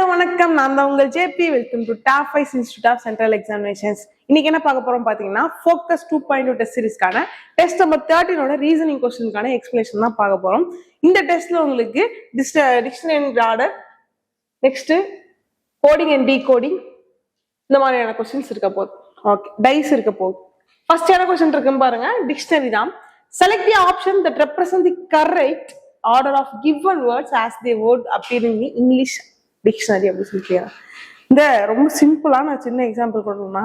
Hello வணக்கம், நான் தான் உங்கள் JP. Welcome to top 5 institute of central examinations. இன்னைக்கு என்ன பார்க்க போறோம் பாத்தீங்கன்னா, ஃபோக்கஸ் 2.2 டெஸ்ட் சீரிஸ்க்கான டெஸ்ட் நம்பர் 13 ரீசனிங் கொஸ்டினுக்கான எக்ஸ்பிளேஷன் தான் பார்க்க போறோம். இந்த டெஸ்ட்ல உங்களுக்கு dictionary order, next coding and decoding, இந்த மாதிரியான கொஸ்டின்ஸ் இருக்க போகுது. ஓகே, டைஸ் இருக்க போகுது. ஃபர்ஸ்ட் என்ன கொஸ்டின் இருக்குன்னு பாருங்க. டிக்ஷனரி தான். Select the option that represent the correct order of given words as they would appear in the English dictionary அப்படின்னு சொல்லி. இந்த ரொம்ப சிம்பிளான சின்ன எக்ஸாம்பிள் கொடுக்கணும்னா,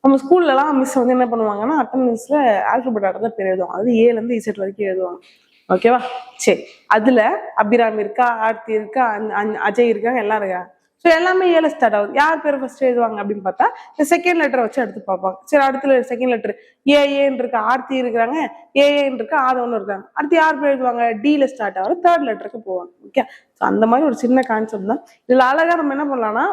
நம்ம ஸ்கூல்லலாம் மிஸ் வந்து என்ன பண்ணுவாங்கன்னா, அட்டண்டன்ஸ்ல ஆல்பபெட் ஆர்டர் தான் பேர் எழுதுவாங்க. அது ஏல இருந்து இசட் வரைக்கும் எழுதுவாங்க. ஓகேவா? சரி, அதுல அபிராமி இருக்கா, ஆர்த்தி இருக்கா, அஜய் இருக்காங்க, எல்லாம் இருக்காங்க. ஸோ எல்லாமே ஏல ஸ்டார்ட் ஆகுது. யார் பேர் ஃபர்ஸ்ட் எழுதுவாங்க அப்படின்னு பார்த்தா, இந்த செகண்ட் லெட்டரை வச்சு எடுத்து பார்ப்பாங்க. சரி, அடுத்த செகண்ட் லெட்டர் ஏன்னு இருக்கா, ஆர்த்தி இருக்கிறாங்க, ஏன்னு இருக்கா, ஆதவனும் இருக்காங்க. அடுத்து யார் பேர் எழுதுவாங்க, டில ஸ்டார்ட் ஆகிற தேர்ட் லெட்டருக்கு போவாங்க. ஓகே, ஸோ அந்த மாதிரி ஒரு சின்ன கான்செப்ட் தான். இதுல அழகா நம்ம என்ன பண்ணலாம்னா,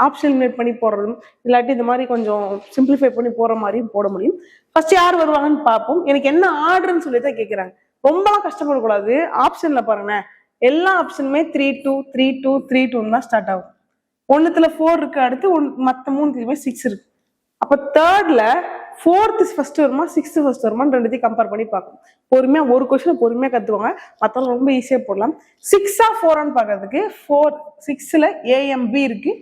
ஆப்ஷன் மேட் பண்ணி போடுறதும், இல்லாட்டி இந்த மாதிரி கொஞ்சம் சிம்பிளிஃபை பண்ணி போற மாதிரியும் போட முடியும். ஃபர்ஸ்ட் யார் வருவாங்கன்னு பார்ப்போம். எனக்கு என்ன ஆர்டர்ன்னு சொல்லி தான் கேட்குறாங்க. ரொம்ப கஷ்டப்படக்கூடாது. ஆப்ஷன்ல பாருங்க, எல்லா ஆப்ஷனுமே 3-2 3-2 3-2 தான் ஸ்டார்ட் ஆகும். ஒன்னுத்துல 4 இருக்கு, அடுத்து மற்ற 3 6 இருக்கு. அப்ப தேர்ட்ல 4th ஃபர்ஸ்ட் வருமா 6th ஃபர்ஸ்ட் வருமான்னு ரெண்டுத்தையும் கம்பேர் பண்ணி பார்க்கணும். பொறுமையா ஒரு கொஸ்டின் பொறுமையா கத்துவாங்க, மத்தவங்க ரொம்ப ஈஸியா போடலாம். 6ஆ 4ஆன்னு பாக்குறதுக்கு 6ல ஏஎம்பி இருக்கு,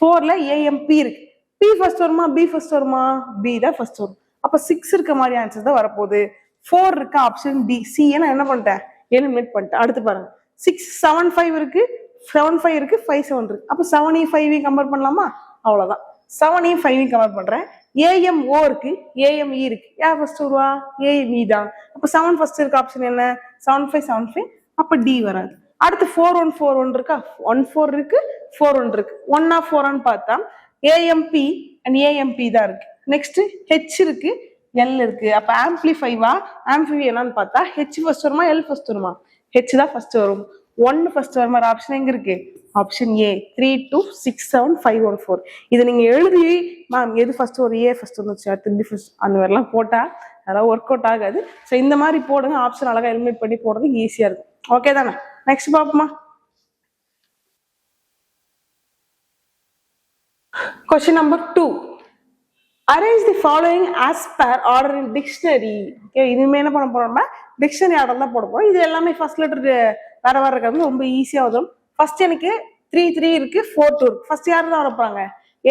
4ல ஏஎம்பி இருக்கு. பி ஃபர்ஸ்ட் வருமா பி ஃபர்ஸ்ட் வருமா, பி தான் ஃபர்ஸ்ட் வரும். அப்ப 6 இருக்க மாதிரி ஆன்சர் தான் வரப்போகுது. 4 இருக்க ஆப்ஷன் டி. சி நான் என்ன பண்ணிட்டேன், எலிமினேட் பண்ணிட்டேன். அடுத்து பாருங்க, 6 7 5 இருக்கு, 7 5 இருக்கு, 5 7 இருக்கு. அப்ப 7 5 கம்பேர் பண்ணலாமா? அவ்வளவுதான். 7 5 கம்பேர் பண்றேன். ஏஎம்ஓ இருக்கு, ஏஎம்இ இருக்கு. யார் ஃபர்ஸ்ட் வருவா, ஏஎம்இ தான். அப்ப 7 ஃபர்ஸ்ட் இருக்க ஆப்ஷன் என்ன, 7 5 7 5. அப்ப டி வராது. அடுத்து 4 1 4 1 இருக்கா, 1 4 இருக்கு, 4 1 இருக்கு. 1 4 பார்த்தா ஏஎம்பி அண்ட் ஏஎம்பி தான் இருக்கு. நெக்ஸ்ட் ஹெச் இருக்கு, எல் இருக்கு. அப்ப ஆம்பிளிஃபைவா ஆம்பிஃபை என்னன்னு பார்த்தா, ஹெச் ஃபர்ஸ்ட் வருமா எல் ஃபர்ஸ்ட் வருமா, ஹெச் தான் ஃபர்ஸ்ட் வரும். 1 ஃபர்ஸ்ட் வர மாதிரி ஆப்ஷன் எங்க இருக்கு, ஆப்ஷன் ஏ. 3 2 6 7 5 1 4. இதை நீங்க எழுதி மேம் எது ஃபர்ஸ்ட் ஒரு ஏ ஃபர்ஸ்ட் வந்துச்சு, அடுத்து பி ஃபர்ஸ்ட், அந்த மாதிரிலாம் போட்டா அதெல்லாம் ஒர்க் அவுட் ஆகாது. ஸோ இந்த மாதிரி போடுங்க, ஆப்ஷன் அழகா எலிமினேட் பண்ணி போடுறது ஈஸியா இருக்கும். ஓகே தானே? நெக்ஸ்ட் பாப்போமா. Question number 2. Arrange the following as per order in dictionary. Okay, இனிமே என்ன பண்ண போறோம்னா டிக்ஷனரி ஆர்டர் தான் போட போறோம். இது எல்லாமே ஃபர்ஸ்ட் லெட்டர் வேற வேற இருக்கிறது ரொம்ப ஈஸியா வரும். ஃபர்ஸ்ட் எனக்கு 3 3 இருக்கு, 4 2 இருக்கு. ஃபர்ஸ்ட் யார் தான் வரப்போறாங்க,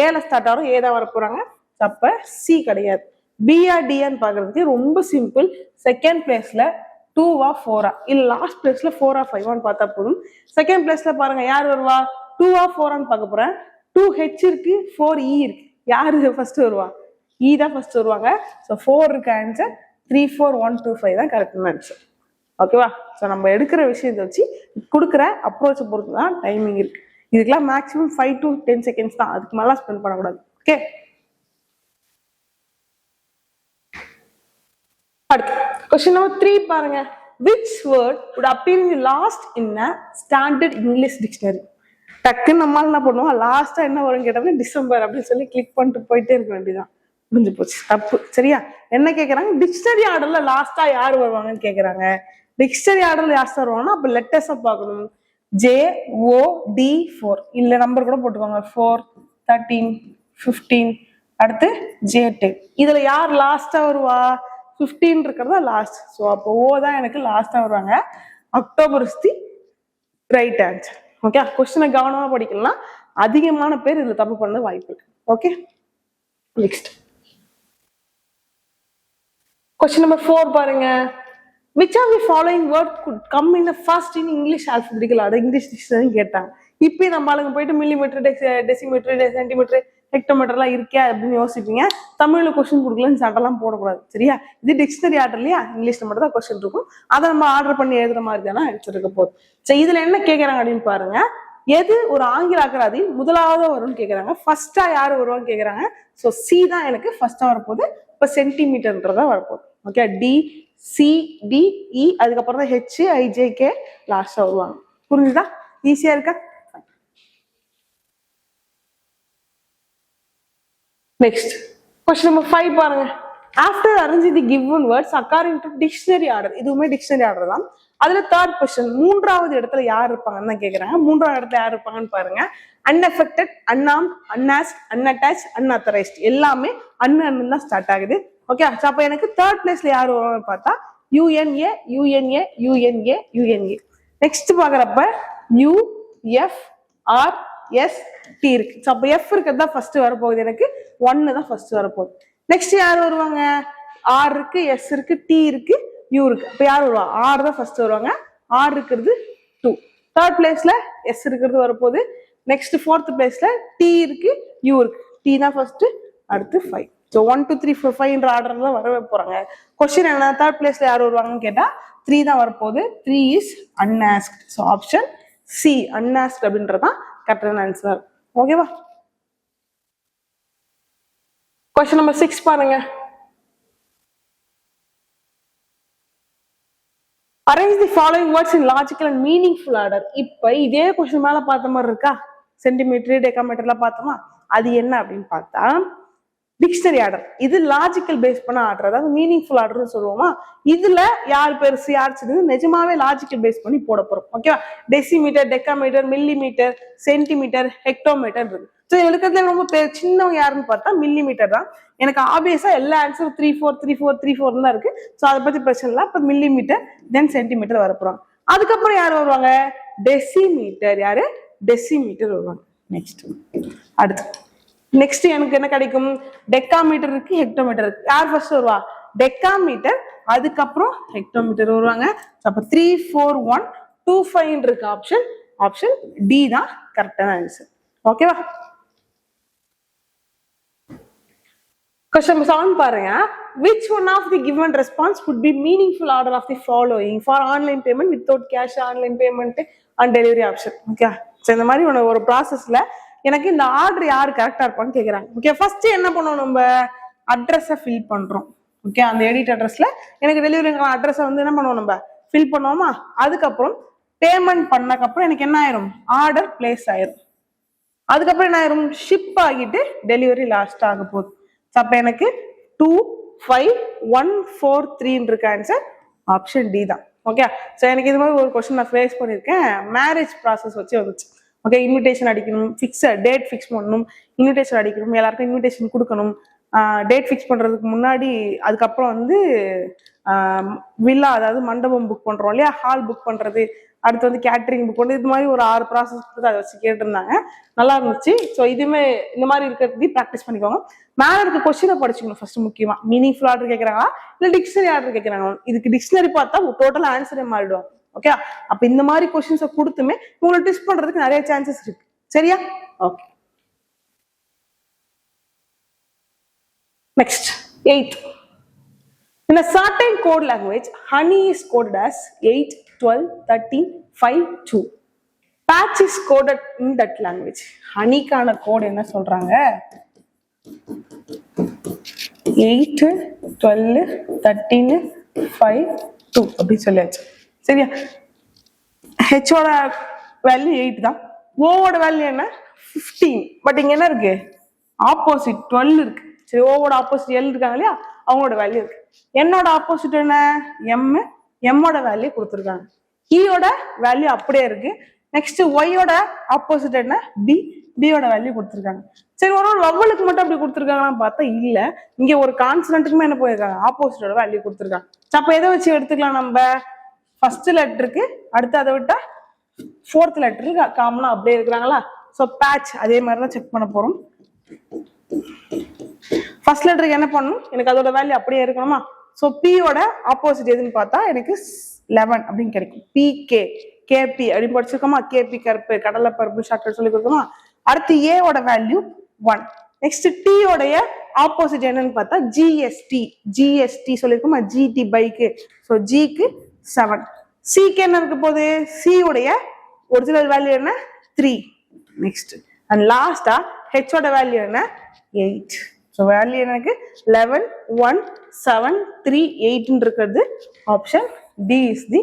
ஏல ஸ்டார்ட் ஆகும், ஏ தான் வரப்போறாங்க. அப்ப சி கிடையாது. பிஆர் டிஆன்னு பாக்குறதுக்கு ரொம்ப சிம்பிள். செகண்ட் பிளேஸ்ல 2வா 4ஆ, இல்ல லாஸ்ட் பிளேஸ்ல 4ஆ 5ஆன்னு பார்த்தா போதும். செகண்ட் பிளேஸ்ல பாருங்க யார் வருவா, 2வா 4ஆன்னு பார்க்க போறேன். 2H இருக்கு, 4E இருக்கு. யாரு ஃபர்ஸ்ட் வருவா, இ தான் ஃபர்ஸ்ட் வருவாங்க. ஸோ 4 இருக்க ஆன்சர் 3 4 1 2 5 தான் கரெக்டான ஆன்சர். ஓகேவா? ஸோ நம்ம எடுக்கிற விஷயத்தை வச்சு கொடுக்குற அப்ரோச்சை பொறுத்து தான் டைமிங் இருக்கு. இதுக்கெல்லாம் மேக்ஸிமம் 5 to 10 செகண்ட்ஸ் தான், அதுக்கு மேல ஸ்பெண்ட் பண்ணக்கூடாது. ஓகே, அடுத்து கொஸ்டின் நம்பர் 3 பாருங்க. Which word would appear in the last in a standard English dictionary? டக்குன்னு நம்மளால என்ன பண்ணுவோம், லாஸ்டா என்ன வரும் கேட்டோம்னா டிசம்பர் அப்படின்னு சொல்லி கிளிக் பண்ணிட்டு போயிட்டே இருக்க வேண்டியதான். முடிஞ்சு போச்சு, தப்பு. சரியா? என்ன கேக்குறாங்க, டிக்ஷனரி ஆர்டர்ல லாஸ்டா யார் வருவாங்கன்னு கேக்குறாங்க. டிக்ஷனரி ஆர்டர்ல யார் வருவாங்கன்னா அப்ப லெட்டர்ஸா பார்க்கணும். JOD4, இல்ல நம்பர் கூட போட்டுக்கோங்க. 4 13 15, அடுத்து J10. இதுல யார் லாஸ்டா வருவா, 15 இருக்கிறதா லாஸ்ட். ஸோ அப்போ ஓ தான் எனக்கு லாஸ்டா வருவாங்க. October is the right answer. Okay, கொஸ்டினை கவனமா படிக்கலாம். அதிகமான பேர் இதுல தப்பு பண்ண வாய்ப்பு இருக்கு. ஓகே, நெக்ஸ்ட் கொஸ்டின் நம்பர் 4 பாருங்க. Which of the following word could come in the first in English alphabetical order? English dictionary கேட்டாங்க. இப்போ நம்ம ஆளுங்க போயிட்டு மில்லிமீட்டர், டெசிமீட்டர், சென்டிமீட்டர், ஹெக்டோமீட்டர்லாம் இருக்கே அப்படின்னு யோசிப்பீங்க. தமிழ்ல கொஸ்டின் கொடுக்கலன்னு சட்டெல்லாம் போடக்கூடாது. சரியா? இது டிக்ஷனரி ஆர்டர் இல்லையா, இங்கிலீஷ்ல மட்டும் தான் கொஸ்டின் இருக்கும். அதை நம்ம ஆர்டர் பண்ணி எழுதுற மாதிரி தானே ஆன்சர் இருக்க போகுது. சரி, இதுல என்ன கேட்கறாங்க அப்படின்னு பாருங்க. எது ஒரு ஆங்கில அகராதியில் முதலாவது வரும்னு கேட்கறாங்க. ஃபர்ஸ்டா யாரு வருவான்னு கேட்கறாங்க. ஸோ சி தான் எனக்கு ஃபர்ஸ்டா வரப்போகுது. இப்போ சென்டிமீட்டர்ன்றதா வரப்போகுது. ஓகே, டி சி டி இ, அதுக்கப்புறம் தான் ஹெச் ஐஜேகே லாஸ்டா வருவாங்க. புரிஞ்சுதா? ஈஸியா இருக்கா? நெக்ஸ்ட் கொஸ்டின் நம்பர் 5 பாருங்க. After arranging the given words according to dictionary order, இதுவுமே டிக்ஷனரி ஆர்டர் தான். அதுல தேர்ட் பொசிஷன் மூன்றாவது இடத்துல யார் இருப்பாங்கன்னு தான் கேக்குறாங்க. மூன்றாவது இடத்துல யார் இருப்பாங்கன்னு பாருங்க. அன்அஃபெக்டட், அன்ஆர்ம்ட், அன்ஆஸ்க்ட், அன்அட்டாச்ட், அன்ஆத்தரைஸ்ட் எல்லாமே அன்னு தான் ஸ்டார்ட் ஆகுது. ஓகே, அப்ப எனக்கு தேர்ட் பிளேஸ்ல யார் வருவாங்கன்னு பார்த்தா UNA, UNA, UNA, UNA. Next பாக்குறப்ப UFRST இருக்கு. அப்ப F இருக்கிறது தான் ஃபர்ஸ்ட் வரப்போகுது, எனக்கு 1 தான் ஃபர்ஸ்ட் வரப்போகுது. நெக்ஸ்ட் யார் வருவாங்க? R இருக்கு, S இருக்கு, T இருக்கு, U இருக்கு. அப்ப யார் வருவா? R தான் ஃபர்ஸ்ட் வருவாங்க. R இருக்கிறது 2. தேர்ட் பிளேஸ்ல S இருக்கிறது வரப்போகுது. நெக்ஸ்ட் ஃபோர்த் பிளேஸ்ல T இருக்கு, U இருக்கு. T தான் ஃபர்ஸ்ட், அடுத்து 5. ஸோ 1 2 3 4 5 ஆர்டர்ல தான் வரவே போறாங்க. கொஸ்டின் என்ன? தேர்ட் பிளேஸ்ல யார் வருவாங்கன்னு கேட்டா 3 தான் வரப்போகுது. 3 இஸ் அன்ஆஸ்க்ட். ஸோ ஆப்ஷன் சி அன்ஆஸ்க்ட் அப்படின்றதான் கரெக்டான ஆன்சர். ஓகேவா? கொஸ்டின் நம்பர் 6 பாருங்க. Arrange the following words in logical and meaningful order. இப்ப இதே கொஸ்டின் மேல பார்த்த மாதிரி இருக்கா? சென்டிமீட்டர், டெக்காமீட்டர்லாம் பார்த்தோமா? அது என்ன அப்படின்னு பார்த்தா டிக்ஷனரி ஆர்டர். இது லாஜிக்கல் பேஸ் பண்ண ஆர்டர், அதாவது மீனிங்ஃபுல் ஆர்டர்னு சொல்லுவோமா? இதுல யார் பெருசு யார் சின்னது நிஜமாவே லாஜிக்கல் பேஸ் பண்ணி போட போறோம். ஓகேவா? Decimetre, decametre, millimetre, centimetre, hectometre இருக்கு. ஸோ இருக்கிறதுல ரொம்ப சின்னவங்க யாருன்னு பார்த்தா மில்லிமீட்டர் தான். எனக்கு ஆப்வியஸா எல்லா ஆன்சரும் 3 4 3 4 3 4 தான் இருக்கு. ஸோ அதை பத்தி பிரச்சனை இல்லை. இப்போ மில்லிமீட்டர் தென் சென்டிமீட்டர் வரப்போறாங்க. அதுக்கப்புறம் யார் வருவாங்க? டெசிமீட்டர். யாரு? டெசிமீட்டர் வருவாங்க. நெக்ஸ்ட் அடுத்து நெக்ஸ்ட் எனக்கு என்ன கிடைக்கும்? டெக்காமீட்டர் இருக்கு, ஹெக்டோமீட்டர் இருக்கு. யார் ஃபர்ஸ்ட் வருவா? டெக்காமீட்டர், அதுக்கப்புறம் ஹெக்டோமீட்டர் வருவாங்க. அப்ப 3 4 1 2 5 இருக்கு. ஆப்ஷன் ஆப்ஷன் டி தான் கரெக்டான ஆன்சர். ஓகேவா? Question 7 பாருங்க. Which one of the given response would be meaningful order of the following for online payment without cash, online payment and delivery option? Okay, so இந்த மாதிரி ஒரு ப்ராசஸ்ல எனக்கு இந்த ஆர்டர் யார் கரெக்டா இருப்பான்னு கேக்குறாங்க. ஓகே, ஃபர்ஸ்ட் என்ன பண்ணுவோம்? நம்ம அட்ரஸை ஃபில் பண்றோம். ஓகே, அந்த எடிட் அட்ரஸ்ல எனக்கு டெலிவரி அட்ரஸை வந்து என்ன பண்ணுவோம்? நம்ம ஃபில் பண்ணுவோமா? அதுக்கப்புறம் பேமெண்ட் பண்ணக்கப்புறம் எனக்கு என்ன ஆயிரும்? ஆர்டர் பிளேஸ் ஆயிரும். அதுக்கப்புறம் என்ன ஆயிரும்? ஷிப் ஆகிட்டு டெலிவரி லாஸ்ட் ஆக போகுது. அப்ப எனக்கு 2 5 1 4 3 இருக்கு ஆன்சர். ஆப்ஷன் டி தான். ஓகே, ஸோ எனக்கு இது மாதிரி ஒரு கொஸ்டின் நான் ஃபேஸ் பண்ணியிருக்கேன். மேரேஜ் ப்ராசஸ் வச்சு வந்துச்சு. ஓகே, இன்விடேஷன் அடிக்கணும், டேட் ஃபிக்ஸ் பண்ணணும், இன்விடேஷன் அடிக்கணும், எல்லாருக்கும் இன்விடேஷன் கொடுக்கணும், டேட் ஃபிக்ஸ் பண்றதுக்கு முன்னாடி அதுக்கப்புறம் வந்து வில்லா அதாவது மண்டபம் புக் பண்றோம் இல்லையா, ஹால் புக் பண்றது, அடுத்து வந்து கேட்டரிங் புக் பண்ணி இது மாதிரி ஒரு 6 ப்ராசஸ் கொடுத்து அதை வச்சு கேட்டிருந்தாங்க. நல்லா இருந்துச்சு. ஸோ இதுவுமே இந்த மாதிரி இருக்கிறது ப்ராக்டிஸ் பண்ணிக்கோங்க. மேல இருக்க கொஸ்டினை படிச்சுக்கணும் ஃபர்ஸ்ட். முக்கியமா மீனிங்ஃபுல் ஆர்டர் கேட்கறாங்களா இல்ல டிக்ஷனரி ஆர்டர் கேட்கறாங்க? இதுக்கு டிக்ஷனரி பார்த்தா டோட்டல் ஆன்சரே மாறிடுவாங்க. ஓகே, அப்ப இந்த மாதிரி கொஸ்டின்ஸை கொடுத்துமே உங்களை டெஸ்ட் பண்றதுக்கு நிறைய சான்சஸ் இருக்கு. சரியா? Okay, next 8. In a certain code language, honey is coded as 8 12 13 5 2. Patch is coded in that language. honeyக்கான கோட் என்ன சொல்றாங்க? 8 12 13 5 2 அப்படி சொல்லியாச்சு. சரியா? ஹெச்சோட வேல்யூ 8 தான். ஓவோட வேல்யூ என்ன? 15. பட் இங்க என்ன இருக்கு? ஆப்போசிட் 12 இருக்கு. சரி, ஓவோட ஆப்போசிட் எல் இருக்காங்க இல்லையா, அவங்களோட வேல்யூ இருக்கு. என்னோட ஆப்போசிட் என்ன? எம். எம்மோட வேல்யூ கொடுத்துருக்காங்க. ஈயோட வேல்யூ அப்படியே இருக்கு. நெக்ஸ்ட் ஒய்யோட ஆப்போசிட் என்ன? பி. பியோட வேல்யூ கொடுத்துருக்காங்க. சரி, ஒரு லெவலுக்கு மட்டும் அப்படி கொடுத்துருக்காங்கன்னு பார்த்தா இல்ல, இங்க ஒரு கான்ஸ்டன்ட்டுக்குமே என்ன போயிருக்காங்க? ஆப்போசிட்டோட வேல்யூ கொடுத்துருக்காங்க. அப்ப எதை வச்சு எடுத்துக்கலாம்? நம்ம ஃபர்ஸ்ட் லெட்டருக்கு அடுத்து அதை விட்டா ஃபோர்த் லெட்டருக்கு காமனா அப்படியே இருக்கிறாங்களா? ஸோ பேட்ச் அதே மாதிரிதான் செக் பண்ண போறோம். ஃபர்ஸ்ட் லெட்டருக்கு என்ன பண்ணணும்? எனக்கு அதோட வேல்யூ அப்படியே இருக்கணுமா? ஸோ பியோட ஆப்போசிட் எதுன்னு பார்த்தா எனக்கு 11 அப்படின்னு கிடைக்கும். பிகே, கேபி அப்படின்னு படிச்சிருக்கோமா? கேபி கருப்பு, கடலை பருப்பு ஷார்ட்கட் சொல்லி கொடுக்கோமா? அடுத்து ஏவோட வேல்யூ 1. நெக்ஸ்ட் டீயோடைய ஆப்போசிட் என்னன்னு பார்த்தா ஜிஎஸ்டி. ஜிஎஸ்டி சொல்லியிருக்கோமா? ஜிடி பைக்கு. ஸோ ஜிக்கு 7. சிக்கு என்ன இருக்க போகுது? சியோடைய ஒரிஜினல் வேல்யூ என்ன? 3. நெக்ஸ்ட் அண்ட் லாஸ்டா ஹெச்சோட வேல்யூ என்ன? 8. ஸோ வேல்யூ எனக்கு 11 1 7 3 8 இருக்கிறது. Option D is the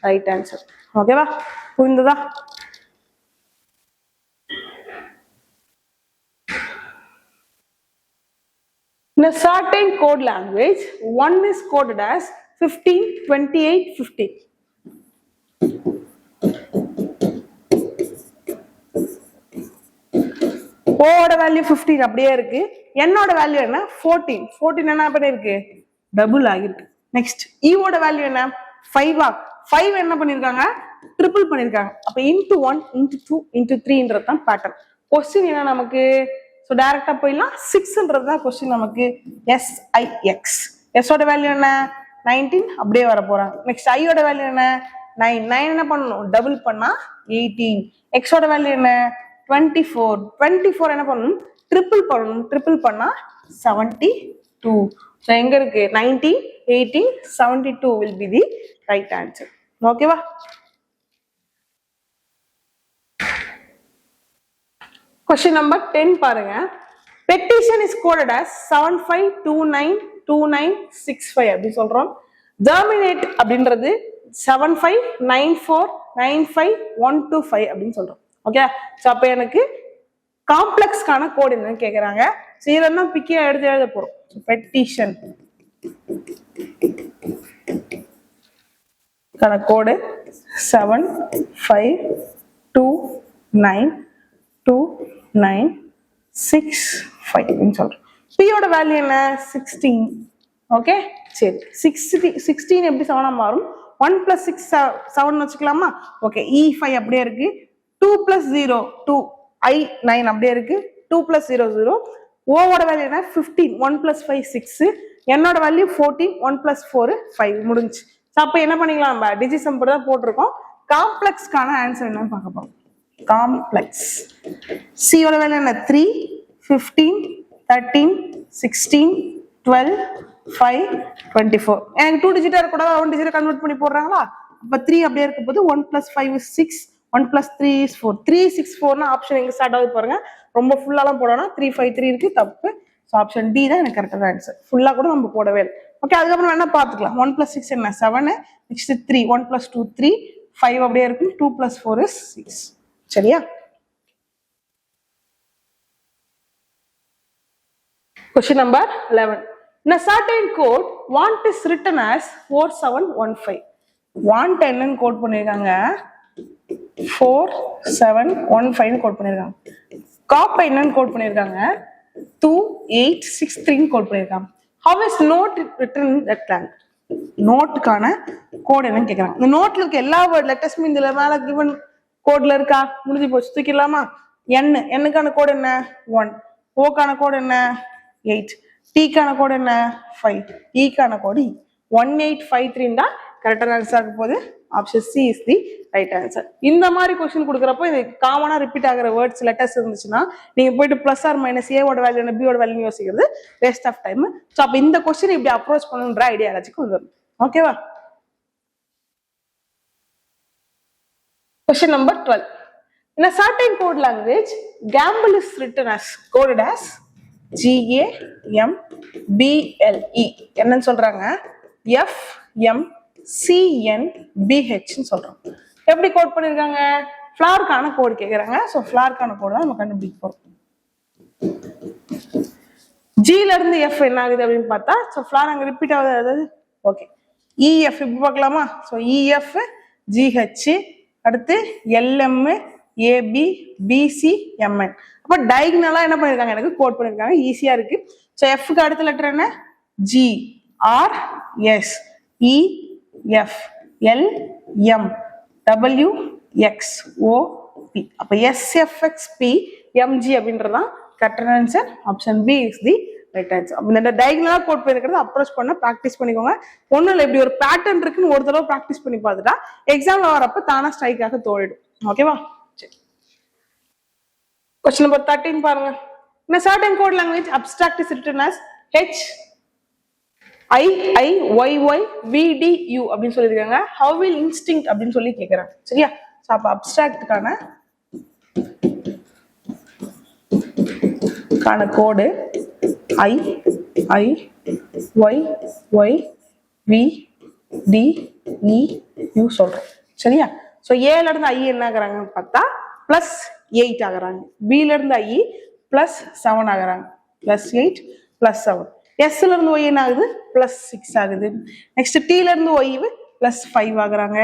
right answer. ஓகேவா? புரிந்ததா? In a certain code language, 1 is coded as 15 28 15. ஓட வேல்யூ 15 அப்படியே இருக்கு. என்னோட வேல்யூ என்ன 14. 14 என்ன பண்ணிருக்கு டபுள் ஆகிருக்கு. நெக்ஸ்ட் ஈவோட வேல்யூ என்ன 5 5 என்ன பண்ணிருக்காங்க ட்ரிபிள் பண்ணிருக்காங்க. அப்ப இன்டு 1 இன்டு 2 இன்டு 3ன்றது தான் பேட்டர்ன். கொஸ்டின் என்ன நமக்கு ஸோ டைரக்டா போயிடலாம் 6ன்றது தான் கொஸ்டின் நமக்கு. SIX எஸோட வேல்யூ என்ன 19 அப்படியே வர போறாங்க. நெக்ஸ்ட் ஐயோட வேல்யூ என்ன 9 9 என்ன பண்ணணும் டபுள் பண்ணா 18. எக்ஸோட வேல்யூ என்ன 24 24 என்ன பண்ணணும் ட்ரிபிள் பண்ணணும் ட்ரிபிள் பண்ணா 72. ஸோ எங்க இருக்கு 19 18 72 will be the right answer. ஓகேவா? Question number 10 பாருங்க. Petition is coded as 75292965 அப்படி சொல்றோம். Terminate அப்படின்றது 759495125 அப்படின்னு சொல்றோம். ஓகே, ஸோ அப்போ எனக்கு காம்ப்ளெக்ஸ்க்கான கோட் என்னன்னு கேட்குறாங்க. ஸோ இதெல்லாம் தான் பிக்கியா எடுத்து எழுத போறோம். பெட்டிஷன் கோடு 7529296 சொல்றோம். பியோட வேல்யூ என்ன 16. ஓகே, சரி 16 எப்படி 7 மாறும் 1 + 6 7 வச்சுக்கலாமா? ஓகே, E5 அப்படியே இருக்கு. 2 + 0 2 I9 அப்படியே இருக்கு. 2 + 0 0. ஓவோட வேல்யூ என்ன 15 1 + 5 6. என்னோட வேல்யூ 14 1 + 4 5 முடிஞ்சு. அப்ப என்ன பண்ணிக்கலாம் நம்ம டிஜிசம் தான் போட்டிருக்கோம். காம்ப்ளெக்ஸ்க்கான ஆன்சர் என்னன்னு பார்க்க போறோம். காம்ப்ளெக்ஸ் சியோட வேல்யூ என்ன 3 15 13 16 12 5 24. எனக்கு 2 டிஜிட்டா இருக்க கூடாது 1 டிஜிட்டா கன்வெர்ட் பண்ணி போடுறாங்களா? அப்ப 3 அப்படியே இருக்க போது 1 + 5 is 6 1 + 3 is 4 3 6 4 ஆப்ஷன் எங்க ஸ்டார்ட் ஆகுது பாருங்க. ரொம்ப ஃபுல்லாலாம் போடணும் 3 5 3 இருக்கு தப்பு. ஸோ ஆப்ஷன் டி தான் எனக்கு கரெக்டான ஆன்சர். ஃபுல்லா கூட நம்ம போடவே இல்லை. ஓகே, அதுக்கப்புறம் வேணா பார்த்துக்கலாம். 1 + 6 என்ன 7. நெக்ஸ்ட் 3 1 + 2 3 5 அப்படியே இருக்கு. 2 + 4 is 6. சரியா? Question number 11. In a certain code, want is written as 4715. Want என்னன்னு கோட் பண்ணிருக்காங்க 4715 கோட் பண்ணிருக்காங்க. காப்பை என்னன்னு கோட் பண்ணிருக்காங்க 2863 கோட் பண்ணிருக்காங்க. How is note written in that blank? நோட்டுக்கான கோட் என்னன்னு கேக்குறாங்க. இந்த நோட்ல இருக்க எல்லா வேர்ட் லெட்டர்ஸும் இந்த மேல given கோட்ல இருக்கா? முடிஞ்சு போச்சு, தூக்கிடலாமா? என்னுக்கான கோட் என்ன 1, ஓக்கான கோட் என்ன 8, டீக்கான கோட் என்ன 5, ஈக்கான கோட் 1853 தான் கரெக்டான ஆன்சர் ஆக போகுது. Option C is the right answer. இந்த மாதிரி கொஸ்டின் கொடுக்குறப்போ இது காமனா ரிப்பீட் ஆகிற வேர்ட்ஸ் லெட்டர்ஸ் இருந்துச்சுன்னா நீங்க போயிட்டு பிளஸ் ஆர் மைனஸ் ஏவோட வேல்யூ என்ன பியோட வேல்யூ யோசிக்கிறது வேஸ்ட் ஆஃப் டைம். ஸோ அப்போ இந்த கொஸ்டின் இப்படி அப்ரோச் பண்ணுன்ற ஐடியா எல்லாச்சுக்கும் வந்துடும். ஓகேவா? Question number 12. In a certain code language, gamble is written as coded as GAMBLE. என்னன்னு சொல்றாங்க FMCNBH சொல்றோம். எப்படி கோட் பண்ணிருக்காங்க? ஃபிளார்க்கான கோட் கேக்குறாங்க. ஸோ ஃபிளார்க்கான கோட் தான் நம்ம கண்டுபிடிக்க போறோம். ஜில இருந்து எஃப் என்ன ஆகுது அப்படின்னு பார்த்தா ஸோ ஃபிளார் அங்க ரிப்பீட் ஆகுது. அதாவது ஓகே இஎஃப் இப்போ பார்க்கலாமா? ஸோ இஎஃப் ஜிஹெச் அடுத்து எல்எம் ஏபி பிசி எம்என். அப்போ டைகனலா என்ன பண்ணிருக்காங்க எனக்கு கோட் பண்ணிருக்காங்க. ஈஸியா இருக்கு. ஸோ எஃப்க்கு அடுத்த லெட்டர் என்ன G R S E F L M W X O P. அப்போ எஸ்எஃப்எக்ஸ் பி எம்ஜி அப்படின்றதான் கரெக்டான answer. Option B is the right answer. இந்த டைகனலா கோட் பண்ணிருக்கிறது அப்ரோச் பண்ண ப்ராக்டிஸ் பண்ணிக்கோங்க. ஒன்றும் இல்லை, இப்படி ஒரு பேட்டர்ன் இருக்குன்னு ஒரு தடவை ப்ராக்டிஸ் பண்ணி பார்த்துட்டா எக்ஸாம்ல வரப்ப தானா ஸ்ட்ரைக்காக தோழிடும். ஓகேவா? Question number 13 பாருங்க. In a certain code language, abstract is written as HIIYYVDU அப்படின்னு சொல்லியிருக்காங்க. How will instinct அப்படின்னு சொல்லி கேட்குறாங்க. சரியா? ஸோ அப்போ அப்ஸ்ட்ராக்டுக்கான கோடு IIYYVDEU சொல்றோம். சரியா? ஸோ ஏல இருந்து ஐ என்ன ஆகுறாங்கன்னு பார்த்தா +8 ஆகுறாங்க. பில இருந்து ஐ +7 ஆகுறாங்க. +8 +7. எஸ்ல இருந்து ஒய் என்ன ஆகுது +6 ஆகுது. நெக்ஸ்ட் டீல இருந்து ஒய் +5 ஆகுறாங்க.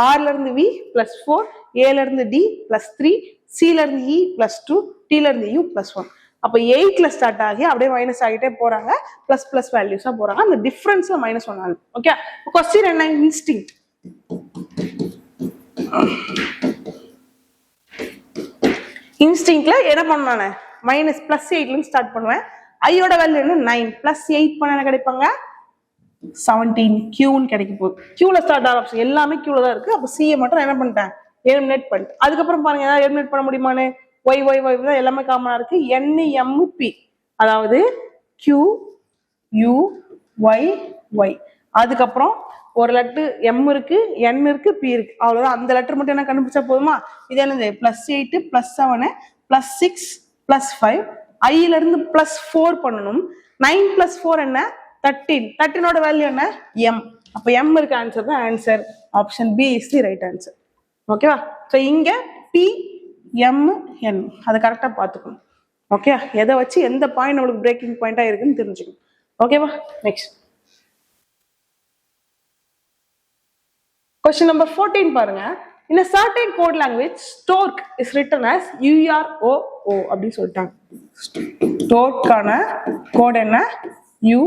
ஆர்ல இருந்து வி +4, ஏல இருந்து டி +3, சில இருந்து இ +2, டில இருந்து யூ +1. அப்ப 8ல ஸ்டார்ட் ஆகி அப்படியே மைனஸ் ஆகிட்டே போறாங்க, பிளஸ் பிளஸ் வேல்யூஸா போறாங்க. அந்த டிஃபரன்ஸ்ல -1 ஆகுது. ஓகே, கொஸ்டின் என்ன? இன்ஸ்டிங். இன்ஸ்டிங்க்ல என்ன பண்ணுவானே மைனஸ் +8ல இருந்து ஸ்டார்ட் பண்ணுவேன். ஐயோட வேல்யூ என்ன? 9 +8 பண்ண என்ன கிடைப்பாங்க? 17 கியூன்னு கிடைக்க போகுது. கியூல ஸ்டார்ட் ஆகிற ஆப்ஷன் எல்லாமே கியூல தான் இருக்கு. அப்ப சிஏ மட்டும் என்ன பண்ணிட்டேன்? எலிமினேட் பண்ணிட்டு அதுக்கப்புறம் பாருங்க ஏதாவது எலிமினேட் பண்ண முடியுமான்னு. ஒய் ஒய் ஒய் தான் எல்லாமே காமனா இருக்கு. என் எம் பி, அதாவது கியூ யூ ஒய் ஒய், அதுக்கப்புறம் ஒரு லெட்டர் எம் இருக்கு, என் இருக்கு, பி இருக்கு, அவ்வளவுதான். அந்த லெட்டர் மட்டும் என்ன கண்டுபிடிச்சா போதுமா? இது என்னது? +8 +7 +6 +5, ஐல இருந்து +4 பண்ணணும். 9 + 4 என்ன? 13. 13ஓட வேல்யூ என்ன? எம். அப்ப எம் இருக்க ஆன்சர் தான் answer. Option B is the right answer. ஓகேவா? ஸோ இங்க பி எம் என் அதை கரெக்டா பார்த்துக்கணும். ஓகே, எதை வச்சு எந்த பாயிண்ட் நம்மளுக்கு பிரேக்கிங் பாயிண்டா இருக்குன்னு தெரிஞ்சுக்கணும். ஓகேவா? நெக்ஸ்ட் question number 14 பாருங்க. In a certain code language, Stork is written as UROO அப்படின்னு சொல்லிட்டாங்க. Storkக்கான கோட் என்ன? UROO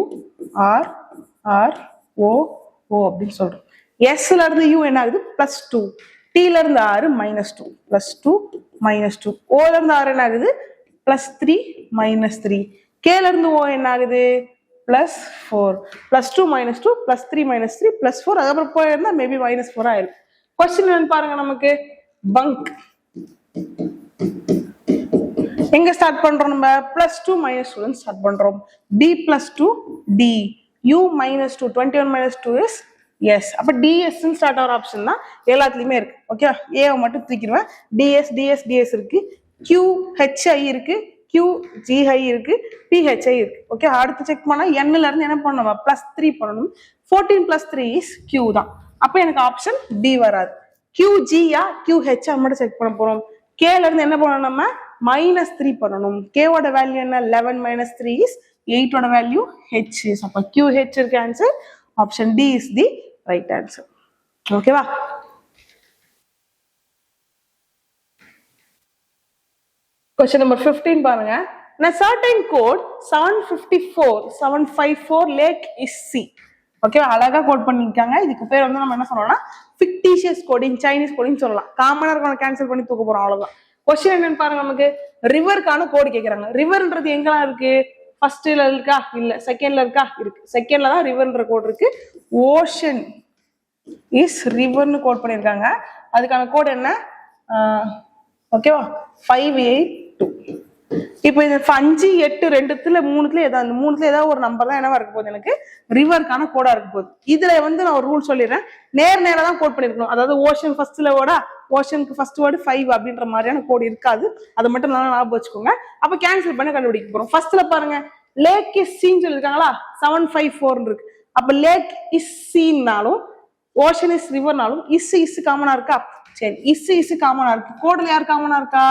அப்படின்னு சொல்றோம். Sல இருந்து U என்ன ஆகுது? +2, Tல இருந்து R -2, +2 -2, Oல இருந்து R என்ன ஆகுது? +3 -3, Kல இருந்து O என்ன ஆகுது? +4, +2 -2 +3 -3 +4, அதுக்கப்புறம் போயிருந்தா மேபி -4 ஆயிருக்கு. கொஸ்டின் என்னன்னு பாருங்க. நமக்கு பங்க் எங்க ஸ்டார்ட் பண்றோம்? நம்ம +2 -2 ஸ்டார்ட் பண்றோம். D +2 D, U -2, 21 -2 is yes. அப்ப DS ஸ்டார்ட் ஆகிற ஆப்ஷன் தான் எல்லாத்துலயுமே இருக்கு. ஓகே, ஏ மட்டும் தூக்கிடுவேன். DS DS DS இருக்கு, QHI இருக்கு, QGI இருக்கு, PHI இருக்கு. ஓகே, அடுத்து செக் பண்ணா Nல இருந்து என்ன பண்ணணும்? +3 பண்ணணும். 14 + 3 is Q தான். அப்ப எனக்கு ஆப்ஷன் D வராது. QG யா QH மட்டும் செக் பண்ண போறோம். Kல இருந்து என்ன பண்ணணும்? நம்ம -3 பண்ணணும். K ஓட வேல்யூ என்ன? 11 - 3 is 8 ஓட வேல்யூ H is. அப்ப QH இருக்கு answer. Option D is the right answer. ஓகேவா? Question number 15 பாருங்க. In a certain code 754 lake is C. Okay, அழகா கோட் பண்ணிருக்காங்க. இதுக்கு பேர் வந்து நம்ம என்ன சொல்லணும்னா ஃபிக்டிஷியஸ் கோடிங், சைனீஸ் கோடிங் சொல்லலாம். காமனா இருக்கவங்க கேன்சல் பண்ணி தூக்க போறோம், அவ்வளவுதான். கொஸ்டின் என்னன்னு பாருங்க. நமக்கு ரிவருக்கான கோடு கேக்குறாங்க. ரிவர்ன்றது எங்கெல்லாம் இருக்கு? ஃபர்ஸ்ட்ல இருக்கா? இல்ல. செகண்ட்ல இருக்கா? இருக்கு. செகண்ட்ல தான் ரிவர்ன்ற கோட் இருக்கு. ஓஷன் இஸ் ரிவர்னு கோட் பண்ணிருக்காங்க. அதுக்கான கோட் என்ன? ஓகேவா? 582. இப்போ இது 5 8 2த்துல 3த்துல ஏதாவது, அந்த 3த்துல ஏதாவது ஒரு நம்பர் தான் என்னவா இருக்க போகுது? எனக்கு ரிவருக்கான கோடா இருக்க போகுது. இதுல வந்து நான் ஒரு ரூல் சொல்லிடுறேன். நேரா தான் கோட் பண்ணிருக்கணும். அதாவது ஓஷன் ஃபர்ஸ்ட்ல வேர்டா, ஓஷனுக்கு ஃபர்ஸ்ட் வேர்டு 5 அப்படின்ற மாதிரியான கோட் இருக்காது. அதை மட்டும் நல்லா ஞாபகம் வச்சுக்கோங்க. அப்ப கேன்சல் பண்ணி கண்டுபிடிக்க போறோம். ஃபர்ஸ்ட்ல பாருங்க, லேக் இஸ் சீன் சொல்லிருக்காங்களா? 754 இருக்கு. அப்ப லேக் இஸ் சீன்னாலும் ஓஷன் இஸ் ரிவர்னாலும் இஸ் காமனா இருக்கா? சரி, இஸ் காமனா இருக்கு. கோடுல யார் காமனா இருக்கா?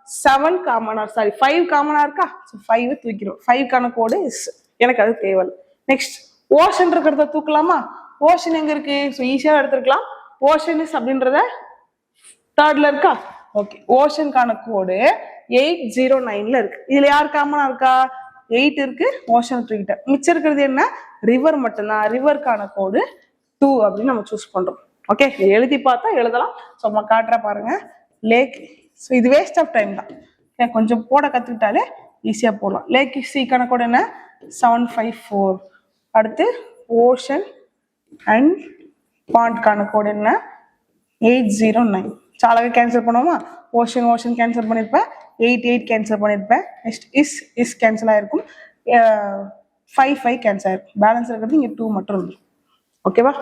7 காமனா, சாரி 5 காமனா இருக்கா? 5 தூக்கிறோம். 5க்கான கோடு இஸ். எனக்கு அது தேவை. நெக்ஸ்ட், ஓஷன் இருக்கிறத தூக்கலாமா? ஓஷன் எங்க இருக்கு? ஸோ ஈஸியா எடுத்துருக்கலாம். ஓஷன் இஸ் அப்படின்றத 3ர்ட்ல இருக்கா? ஓகே, ஓஷனுக்கான கோடு 809ல இருக்கு. இதுல யார் காமனா இருக்கா? 8 இருக்கு. ஓஷன் தூக்கிட்ட மிச்சம் இருக்கிறது என்ன? ரிவர் மட்டும்தான். ரிவருக்கான கோடு 2 அப்படின்னு நம்ம சூஸ் பண்றோம். ஓகே, எழுதி பார்த்தா எழுதலாம். சும்மா காட்டுற பாருங்க. லேக், ஸோ இது வேஸ்ட் ஆஃப் டைம் தான். கொஞ்சம் போட கத்துக்கிட்டாலே ஈஸியா போடலாம். லேக் சிக்கான கோடு என்ன? 754. அடுத்து ஓஷன் அண்ட் பாண்ட்கான கோடு என்ன? 809. சாலாக கேன்சல் பண்ணுவோமா? ஓஷன் கேன்சல் பண்ணிருப்பேன். 8 கேன்சல் பண்ணிருப்பேன். நெக்ஸ்ட் இஸ் கேன்சல் ஆயிருக்கும். 5 கேன்சல் ஆயிருக்கும். பேலன்ஸ் இருக்கிறது இங்க 2 மட்டும் இருக்கும். ஓகேவா?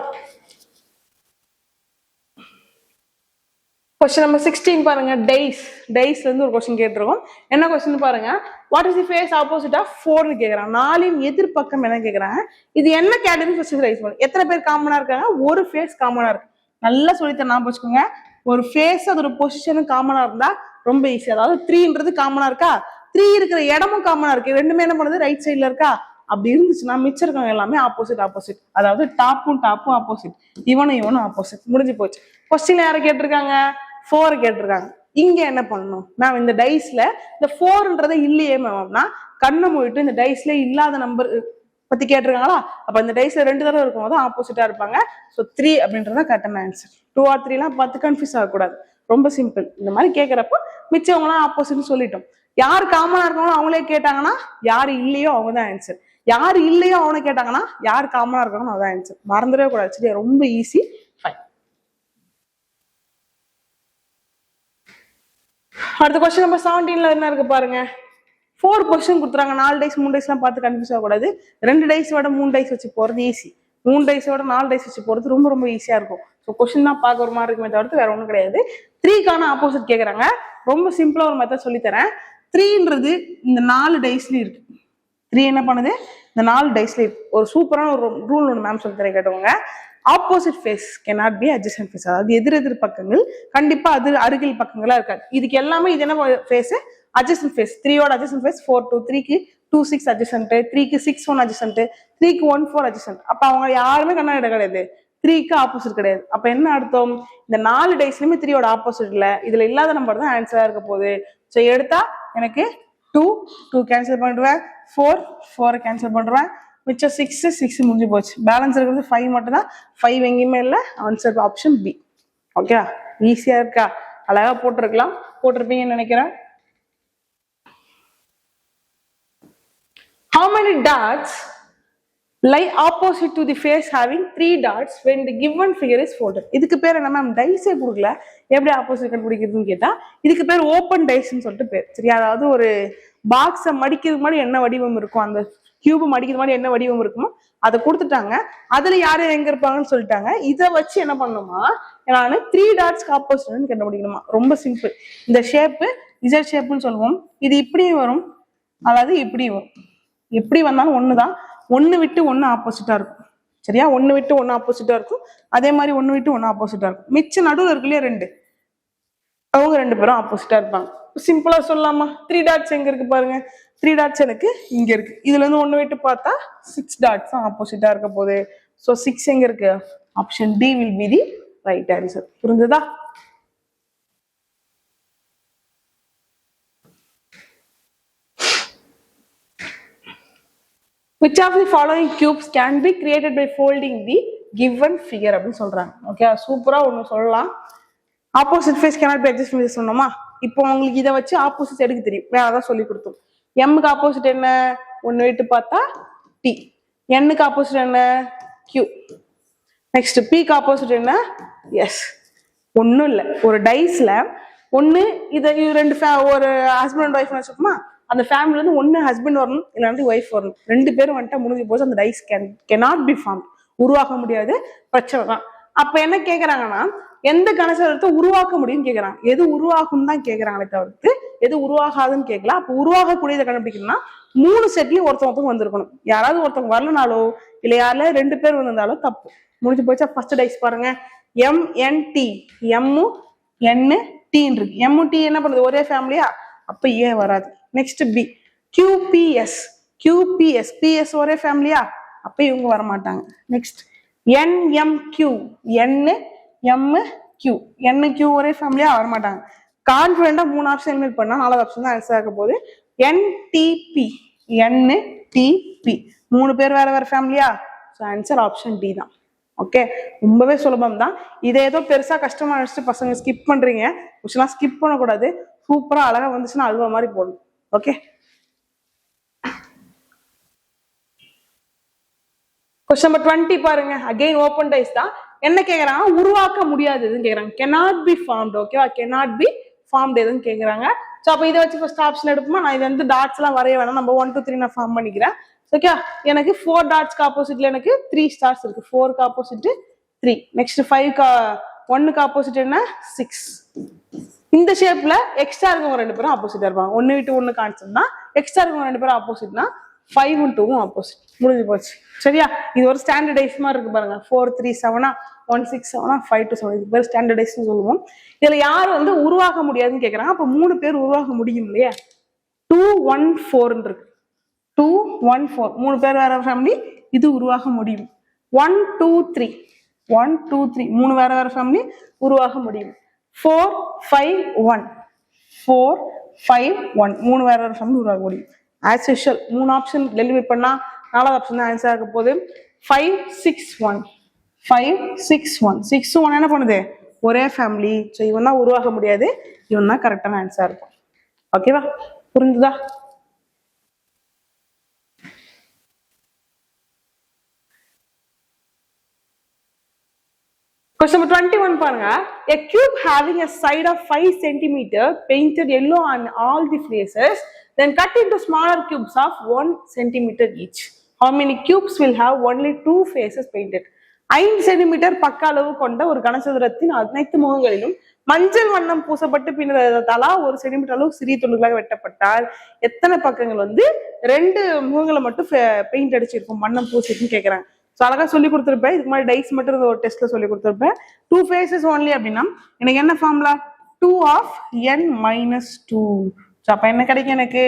Question number 16 பாருங்க. டேஸ்ல இருந்து ஒரு கொஸ்டின் கேட்டிருக்கோம். என்ன கொஸ்டின் பாருங்க. What is the face opposite of 4 கேக்குறாங்க. 4இன் எதிர்பக்கம் என்ன கேக்குறாங்க? இது என்ன கேட்டகரி ஃபர்ஸ்ட் ரைஸ் பண்ணுங்க. எத்தனை பேர் காமனா இருக்காங்க? ஒரு ஃபேஸ் காமனா இருக்கு. நல்லா சொல்லித்தர ஞாபகம் வச்சுக்கோங்க. ஒரு ஃபேஸ் அதோட பொசிஷனும் காமனா இருந்தா ரொம்ப ஈஸி. அதாவது 3ன்றது காமனா இருக்கா? 3 இருக்கிற இடமும் காமனா இருக்கு. ரெண்டுமே என்ன பண்ணுது? ரைட் சைட்ல இருக்கா? அப்படி இருந்துச்சுன்னா மிச்சம் இருக்கவங்க எல்லாமே ஆப்போசிட். அதாவது டாப்பும் ஆப்போசிட், இவனும் ஆப்போசிட். முடிஞ்சு போச்சு. கொஸ்டின் யாரை கேட்டிருக்காங்க? 4 கேட்டிருக்காங்க. இங்க என்ன பண்ணணும் மேம், இந்த டைஸ்ல இந்த 4ன்றதை இல்லையே மேம்னா கண்ணை மூடிட்டு இந்த டைஸ்ல இல்லாத நம்பர் பத்தி கேட்டிருக்காங்களா, அப்ப இந்த டைஸ்ல 2 தடவை இருக்கும் போது ஆப்போசிட்டா இருப்பாங்க. ஸோ 3 அப்படின்றத கரெக்டான ஆன்சர். 2 or 3 எல்லாம் பார்த்து கன்ஃபியூஸ் ஆகக்கூடாது. ரொம்ப சிம்பிள். இந்த மாதிரி கேட்கறப்போ மிச்சவங்களாம் ஆப்போசிட்னு சொல்லிட்டோம். யார் காமனா இருக்காங்களோ அவங்களே கேட்டாங்கன்னா யாரு இல்லையோ அவங்க தான் ஆன்சர். யாரு இல்லையோ அவனை கேட்டாங்கன்னா யார் காமனா இருக்காங்களோ அதான் ஆன்சர். மறந்துடவே கூடாது. சரியா, ரொம்ப ஈஸி. ஃபைன். அடுத்த கொஸ்டின் நம்பர் 17ல என்ன இருக்கு பாருங்க. 4 கொஸ்டின் கொடுத்துறாங்க. 4 டைஸ் 3 டைஸ் எல்லாம் பார்த்து கன்ஃபியூஸ் ஆகக்கூடாது. 2 டைஸோட 3 டைஸ் வச்சு போறது ஈஸி. 3 டைஸோட 4 டைஸ் வச்சு போறது ரொம்ப ரொம்ப ஈஸியா இருக்கும். ஸோ கொஸ்டின் தான் பார்க்க ஒரு மாதிரி இருக்குமே தவிர்த்து வேற ஒன்றும் கிடையாது. 3க்கான ஆப்போசிட் கேட்கறாங்க. ரொம்ப சிம்பிளா ஒரு மெத்தட் சொல்லி தரேன். 3ன்றது இந்த 4 டைஸ்லயும் இருக்கு. 3 என்ன பண்ணுது, இந்த 4 டைஸ்லயும் இருக்கு. ஒரு சூப்பரான ஒரு ரூல் ஒன்று மேம் சொல்லி தரேன் கேட்டவங்க. Opposite face cannot be adjacent face. அதாவது எதிர் பக்கங்கள் கண்டிப்பா அது அருகில் பக்கங்களா இருக்காது. இதுக்கு எல்லாமே இது என்ன ஃபேஸ், adjacent face. 3யோட adjacent face 4 2, 3க்கு 2 6 adjacent, 3க்கு 6 1 adjacent, 3க்கு 1 4 adjacent. அப்ப அவங்க யாருமே கண்ணாடி கிடையாது. 3க்கு ஆப்போசிட் கிடையாது. அப்ப என்ன அர்த்தம், இந்த 4 டைஸ்லயுமே 3யோட ஆப்போசிட் இல்ல. இதுல இல்லாத நம்பர் தான் ஆன்சரா இருக்க போகுது. ஸோ எடுத்தா எனக்கு 2 கேன்சல் பண்ணிடுவேன், 4 கேன்சல் பண்ணுவேன், மிச்சம் 6 முடிஞ்சு போச்சு. பேலன்ஸ் இருக்கிறது 5 மட்டும் தான். 5 எங்கேயுமே இல்லை. Answer option B. ஓகே, ஈஸியா இருக்கா? அழகா போட்டிருக்கலாம், போட்டிருப்பீங்கன்னு நினைக்கிறேன். How many dots lie opposite to the face having 3 dots when the given figure is folded? இதுக்கு பேர் என்ன மேம், டைஸே கொடுக்கல, எப்படி ஆப்போசிட் கண்டுபிடிக்கிறதுன்னு கேட்டா இதுக்கு பேர் ஓப்பன் டைஸ்ன்னு சொல்லிட்டு பேர். சரியா, அதாவது ஒரு பாக்ஸை மடிக்கிறது மாதிரி என்ன வடிவம் இருக்கும், அந்த கியூப் மடிக்கிறது மாதிரி என்ன வடிவம் இருக்குமோ அதை கொடுத்துட்டாங்க. அதுல யாரு எங்க இருப்பாங்கன்னு சொல்லிட்டாங்க. இதை வச்சு என்ன பண்ணணுமா, நான் 3 டாட்ஸ்க்கு ஆப்போசிட்னு கண்டுபிடிக்கணுமா. ரொம்ப சிம்பிள். இந்த ஷேப்பு இசட் ஷேப்னு சொல்லுவோம். இது இப்படியும் வரும், அதாவது இப்படியும் வரும். எப்படி வந்தாலும் ஒண்ணுதான். 1 விட்டு 1 ஆப்போசிட்டா இருக்கும். சரியா, 1 விட்டு 1 ஆப்போசிட்டா இருக்கும். அதே மாதிரி 1 விட்டு 1 ஆப்போசிட்டா இருக்கும். மிச்ச நடுவில் இருக்கு இல்லையா 2, அவங்க 2 பேரும் ஆப்போசிட்டா இருப்பாங்க. சிம்பிளா சொல்லலாமா, 3 டாட்ஸ் எங்க இருக்கு பாருங்க. 3 டாட்ஸ் எனக்கு இங்க இருக்கு. இதுல இருந்து 1 விட்டு பார்த்தா 6 டாட்ஸ் ஆப்போசிட்டா இருக்க போகுது. ஸோ 6 எங்க இருக்கு, option D will be the right answer. புரிஞ்சுதா? Which of the following cubes can be created by folding the given figure அப்படின்னு சொல்றாங்க. ஓகே, சூப்பரா ஒண்ணு சொல்லலாம். Opposite face cannot be adjacent face சொன்னோமா. இப்போ உங்களுக்கு இதை வச்சு ஆப்போசிட் எடுக்க தெரியும், வேற ஏதாவது சொல்லி கொடுத்தோம். எம்முக்கு ஆப்போசிட் என்ன, 1 விட்டு பார்த்தா டி. என்னுக்கு ஆப்போசிட் என்ன, கியூ. நெக்ஸ்ட் பிக்கு ஆப்போசிட் என்ன, எஸ். ஒன்றும் இல்லை, ஒரு டைஸ்ல ஒன்று இதை 2 ஒரு ஹஸ்பண்ட் அண்ட் ஒய்ஃப் வச்சுக்கோமா. அந்த ஃபேமிலில இருந்து 1 ஹஸ்பண்ட் வரணும், இல்லாட்டி ஒய்ஃப் வரணும். 2 பேரும் வந்துட்டா முடிஞ்சு போச்சு. அந்த டைஸ் cannot be formed, உருவாக்க முடியாது, பிரச்சனை தான். அப்ப என்ன கேக்குறாங்கன்னா, எந்த கணசத்தை உருவாக்க முடியும்னு கேக்குறாங்க. எது உருவாகும் தான் கேக்குறாங்களே தவிர்த்து எது உருவாகாதுன்னு கேட்கல. அப்ப உருவாகக்கூடியதை கண்டுபிடிக்கணும்னா 3 செட்லயும் ஒருத்தவங்க வந்திருக்கணும். யாராவது ஒருத்தவங்க வரலனாலோ இல்ல யாருல 2 பேர் வந்திருந்தாலும் தப்பு. முடிஞ்சு போச்சா? ஃபர்ஸ்ட் டைஸ் பாருங்க. MNT, எம்மு என்னு டீன் இருக்கு. எம்மு டி என்ன பண்ணுது, ஒரே ஃபேமிலியா, அப்ப ஏ வராது. நெக்ஸ்ட் பி, QPS, PS ஒரே ஃபேமிலியா, அப்ப இவங்க வர மாட்டாங்க. நெக்ஸ்ட் NMQ, NQ ஒரே ஃபேமிலியா வர மாட்டாங்க. கான்ஃபிடண்டா 3 ஆப்ஷன் எலிமினேட் பண்ணா 4வது ஆப்ஷன் தான் ஆன்சர் ஆக போகுது. NTP, 3 பேர் வேற வேற ஃபேமிலியா, ஸோ ஆன்சர் ஆப்ஷன் டி தான். ஓகே, ரொம்பவே சுலபம் தான். இதை ஏதோ பெருசா கஷ்டமா நினைச்சிட்டு பசங்க ஸ்கிப் பண்றீங்க. கொஸ்டின்லாம் ஸ்கிப் பண்ணக்கூடாது. சூப்பரா அழகா வந்துச்சுன்னா அல்வா மாதிரி போடணும். ஓகே, கொஸ்டின் நம்பர் 20 பாருங்க. அகைன் ஓப்பன் டைஸ் தான். என்ன கேக்குறாங்க, உருவாக்க முடியாதுன்னு கேக்குறாங்க. cannot be formed. ஓகேவா, cannot be formed எதுன்னு கேக்குறாங்க. ஸோ அப்போ இதை வச்சு ஃபர்ஸ்ட் ஆப்ஷன் எடுப்போமா. நான் இது வந்து டாட்ஸ் எல்லாம் வரைய வேணாம், நம்ம 1 2 3 நான் ஃபார்ம் பண்ணிக்கிறேன். ஓகே, எனக்கு 4 டாட்ஸ்க்கு ஆப்போசிட்ல எனக்கு 3 ஸ்டார்ஸ் இருக்கு. 4க்கு ஆப்போசிட் 3. நெக்ஸ்ட் 5க்கு 1க்கு ஆப்போசிட் என்ன, 6. இந்த ஷேப்ல எக்ஸ்ட்ரா இருக்கவங்க 2 பேரும் ஆப்போசிட்டா இருப்பாங்க. 1 விட்டு 1 கான்செப்ட் தான். எக்ஸ்ட்ரா இருக்கவங்க 2 பேரும் ஆப்போசிட்னா 5 ம் 2ம் ஆப்போசிட். முடிஞ்சு போச்சு. சரியா, இது ஒரு ஸ்டாண்டர்டைஸ் மாதிரி இருக்கு பாருங்க. 4 3 7 1 6 7 5 2 7, இது பேர் ஸ்டாண்டர்டைஸ்னு சொல்லுவோம். இதுல யார் வந்து உருவாக்க முடியாதுன்னு கேக்குறாங்க. அப்ப 3 பேர் உருவாக்க முடியும் இல்லையா. 2 1 4 இருக்கு. 2 1 4 3 பேர் வேற ஃபேமிலி, இது உருவாக முடியும். 1 2 3 3 வேற வேற ஃபேமிலி உருவாக முடியும். 4 5 1 4 5 1 மூணு வேற வேற சம் உருவாக்க முடியும். ஆஸ் யூஷுவல் 3 ஆப்ஷன் டெலிவரி பண்ணா 4வது ஆப்ஷன் தான் ஆன்சர் ஆக போகுது. 5 6 1 5 6 1 6 1 என்ன பண்ணுது ஒரே ஃபேமிலி. ஸோ இவன் தான் உருவாக முடியாது, இவன் தான் கரெக்டான ஆன்சர் இருக்கும். ஓகேவா, புரிஞ்சுதா? Question number 21 பாருங்க. A cube having a side of 5 cm painted yellow on all the faces, then cut into smaller cubes of 1 cm each. How many cubes will have only 2 faces painted? 5 centimetre பக்க அளவு கொண்ட ஒரு கனசதுரத்தின் அனைத்து முகங்களிலும் மஞ்சள் வண்ணம் பூசப்பட்டு பின்னர் தலா 1 சென்டிமீட்டர் அளவு சிறிய துண்டுகளாக வெட்டப்பட்டால் எத்தனை பக்கங்கள் 2 முகங்களை மட்டும் பெயிண்ட் அடிச்சிருக்கும், வண்ணம் பூசிருக்குன்னு கேட்கறாங்க. ஸோ அழகா சொல்லி கொடுத்துருப்பேன். இதுக்கு மாதிரி டைஸ் மட்டும் ஒரு டெஸ்ட்ல சொல்லி கொடுத்துருப்பேன். 2 ஃபேஸஸ் ஒன்லி அப்படின்னா எனக்கு என்ன formula 2 of n minus 2. So அப்போ என்ன கிடைக்கும் எனக்கு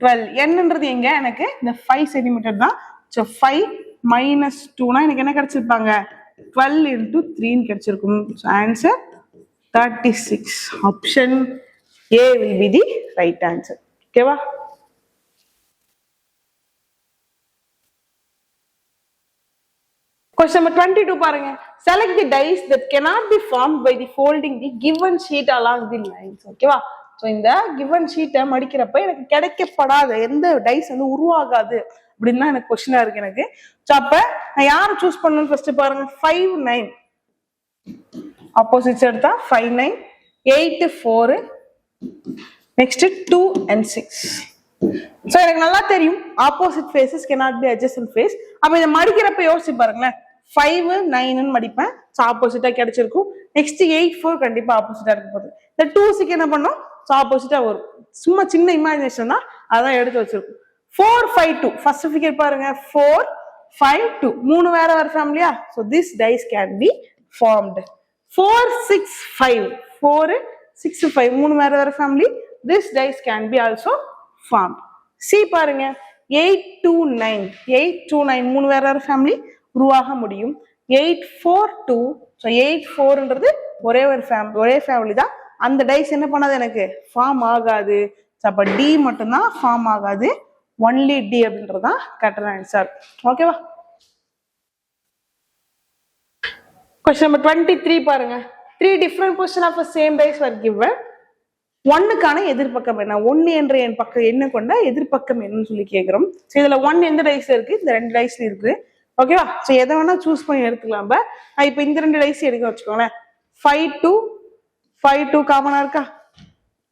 12. என்னன்றது எங்க எனக்கு இந்த 5 சென்டிமீட்டர் தான். ஸோ 5 மைனஸ் 2னா எனக்கு என்ன கிடைச்சிருப்பாங்க 12 into 3 கிடைச்சிருக்கும். So answer 36. Option A will be the right answer. ஓகேவா? Question number 22 பாருங்க. Select the dice that cannot be formed by the folding the given sheet along the lines. ஓகேவா? So இந்த given sheet மடிக்கிறப்ப எனக்கு கிடைக்கப்படாத எந்த dies உருவாகாது அப்படின்னு தான் எனக்கு கொஸ்டினா இருக்கு எனக்கு. ஸோ அப்ப நான் யாரை சூஸ் பண்ணணும்னு ஃபர்ஸ்ட் பாருங்க. 5 9 ஆப்போசிட்ஸ் எடுத்தா 5 9 8 4 நெக்ஸ்ட் 2 and 6. ஸோ எனக்கு நல்லா தெரியும் opposite faces cannot be adjacent face. அப்ப இதை மடிக்கிறப்ப யோசிச்சு பாருங்களேன். 5 9 மடிப்பேன், ஸோ ஆப்போசிட்டா கிடைச்சிருக்கும். நெக்ஸ்ட் 8 4 கண்டிப்பா ஆப்போசிட்டா இருக்க போகுது. இந்த 2 6 என்ன பண்ணும், ஸோ ஆப்போசிட்டா வரும். சும்மா சின்ன இமேஜினேஷன் தான், அதான் எடுத்து வச்சிருக்கும். 4 5 2 ஃபர்ஸ்ட் ஃபிகர் பாருங்க. 4 5 2 மூணு வேற வேற ஃபேமிலியா. So this dice can be formed. 4 6 5 4 6 5 மூணு வேற வேற family. This dice can be also formed. C பாருங்க 8 2 9 8 2 9 மூணு வேற வேற ஃபேமிலி உருவாக முடியும். 8 4 2 ஸோ 8 4ன்றது ஒரே ஃபேமிலி தான். அந்த டைஸ் என்ன பண்ணாது எனக்கு ஃபார்ம் ஆகாது. அப்ப டி மட்டும்தான் ஃபார்ம் ஆகாது. ஒன்லி டி அப்படின்றதுதான் கரெக்டான ஆன்சர். ஓகேவா? Question number 23 பாருங்க. 3 different position of the same dice were given. 1க்கான எதிர்பக்கம் என்ன, 1 என்ற என் பக்கம் என்ன கொண்ட எதிர்பக்கம் என்னன்னு சொல்லி கேட்கிறோம். ஸோ இதுல 1 எந்த டைஸ்ல இருக்கு, இந்த 2 டைஸ்ல இருக்கு. ஓகேவா? ஸோ எதை வேணா சூஸ் பண்ணி எடுத்துக்கலாம். இப்போ இந்த 2 டைஸ் எடுக்க வச்சுக்கோங்களேன். 5 2 காமனா இருக்கா?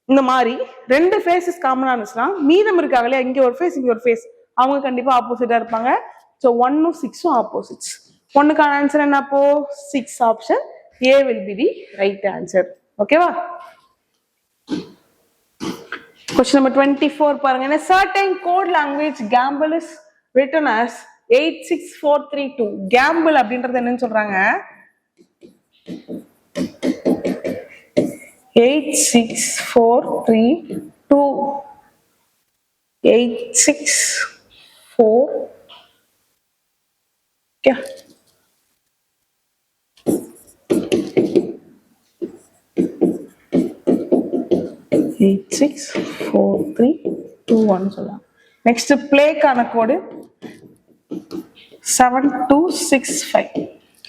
இந்த மாதிரி 2 ஃபேஸஸ் காமனா இருந்துச்சுன்னா மீதம் இருக்காங்க இல்லையா, இங்க ஒரு ஃபேஸ் இங்க ஒரு ஃபேஸ், அவங்க கண்டிப்பா ஆப்போசிட்டா இருப்பாங்க. ஸோ 1ம் 6ம் ஆப்போசிட்ஸ். 1க்கான ஆன்சர் என்ன அப்போ 6. Option A will be the right answer. ஓகேவா? Question number 24 பாருங்க. In a certain code language gamble is written as 86432. gamble அப்படின்றது என்னன்னு சொல்றாங்க 86432 864 क्या 864321 சொல்லலாம். நெக்ஸ்ட் பிளேக்கான கோடு 7265.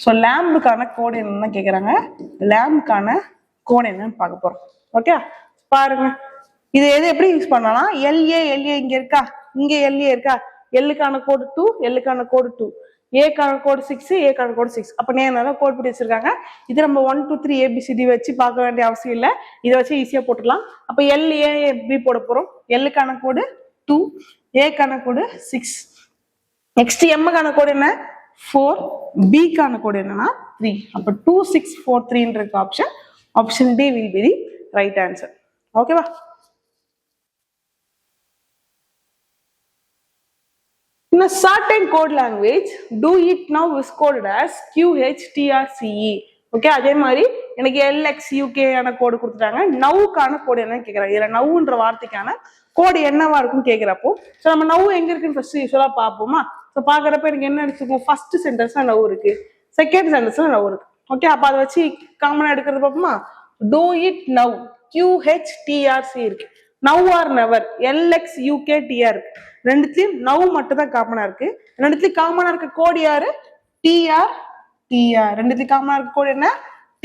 ஸோ லேம்புக்கான கோடு என்னன்னு கேட்குறாங்க. லேம்புக்கான கோடு என்னன்னு பார்க்க போறோம். ஓகே பாருங்க. இது எப்படி யூஸ் பண்ணலாம், எல்ஏ இங்க இருக்கா, இங்க எல்ஏ இருக்கா, எல்லுக்கான கோடு 2, எல்லுக்கான கோடு 2, ஏக்கான கோடு 6, ஏக்கான கோடு 6. அப்ப நேரம் கோட் பிடி வச்சிருக்காங்க. இது நம்ம 1 2 3 ABCD வச்சு பார்க்க வேண்டிய அவசியம் இல்லை, இதை வச்சு ஈஸியா போட்டுக்கலாம். அப்ப எல்ஏபி போட போறோம். எல்லுக்கான கோடு 2, ஏக்கான கோடு 6. நெக்ஸ்ட் எம்முக்கான கோடு என்ன 4, பிக்கான கோடு என்னன்னா 3. அப்ப 2643 option. Option D will be the right answer. ஓகேவா? In a certain code language, do it now is coded as QHTRCE. Okay, அதே மாதிரி எனக்கு LXUK ஆன கோடு கொடுத்துட்டாங்க. நவுக்கான கோடு என்னன்னு கேட்கறாங்க. இதுல நவுன்ற வார்த்தைக்கான கோடு என்னவா இருக்குன்னு கேட்கிறப்போ, ஸோ நம்ம நவு எங்க இருக்குன்னு ஃபர்ஸ்ட் யூஸ்வலா பார்ப்போமா. ஸோ பாக்குறப்ப எனக்கு என்ன அடிச்சிருக்கும், ஃபர்ஸ்ட் சென்டென்ஸ்ல நவு இருக்கு, செகண்ட் சென்டென்ஸ்ல நவு இருக்கு. ஓகே, அப்ப அதை வச்சு காமனா எடுக்கிறது பார்ப்போமா. Do it now. QHTRC இருக்கு. நவ் ஆர் நெவர் LXUKTR இருக்கு. ரெண்டுத்துலயும் நவ் மட்டும் தான் காமனா இருக்கு. ரெண்டுத்துலயும் காமனா இருக்க கோடு யாரு? TR. ரெண்டுத்துலயும் காமனா இருக்க கோடு என்ன?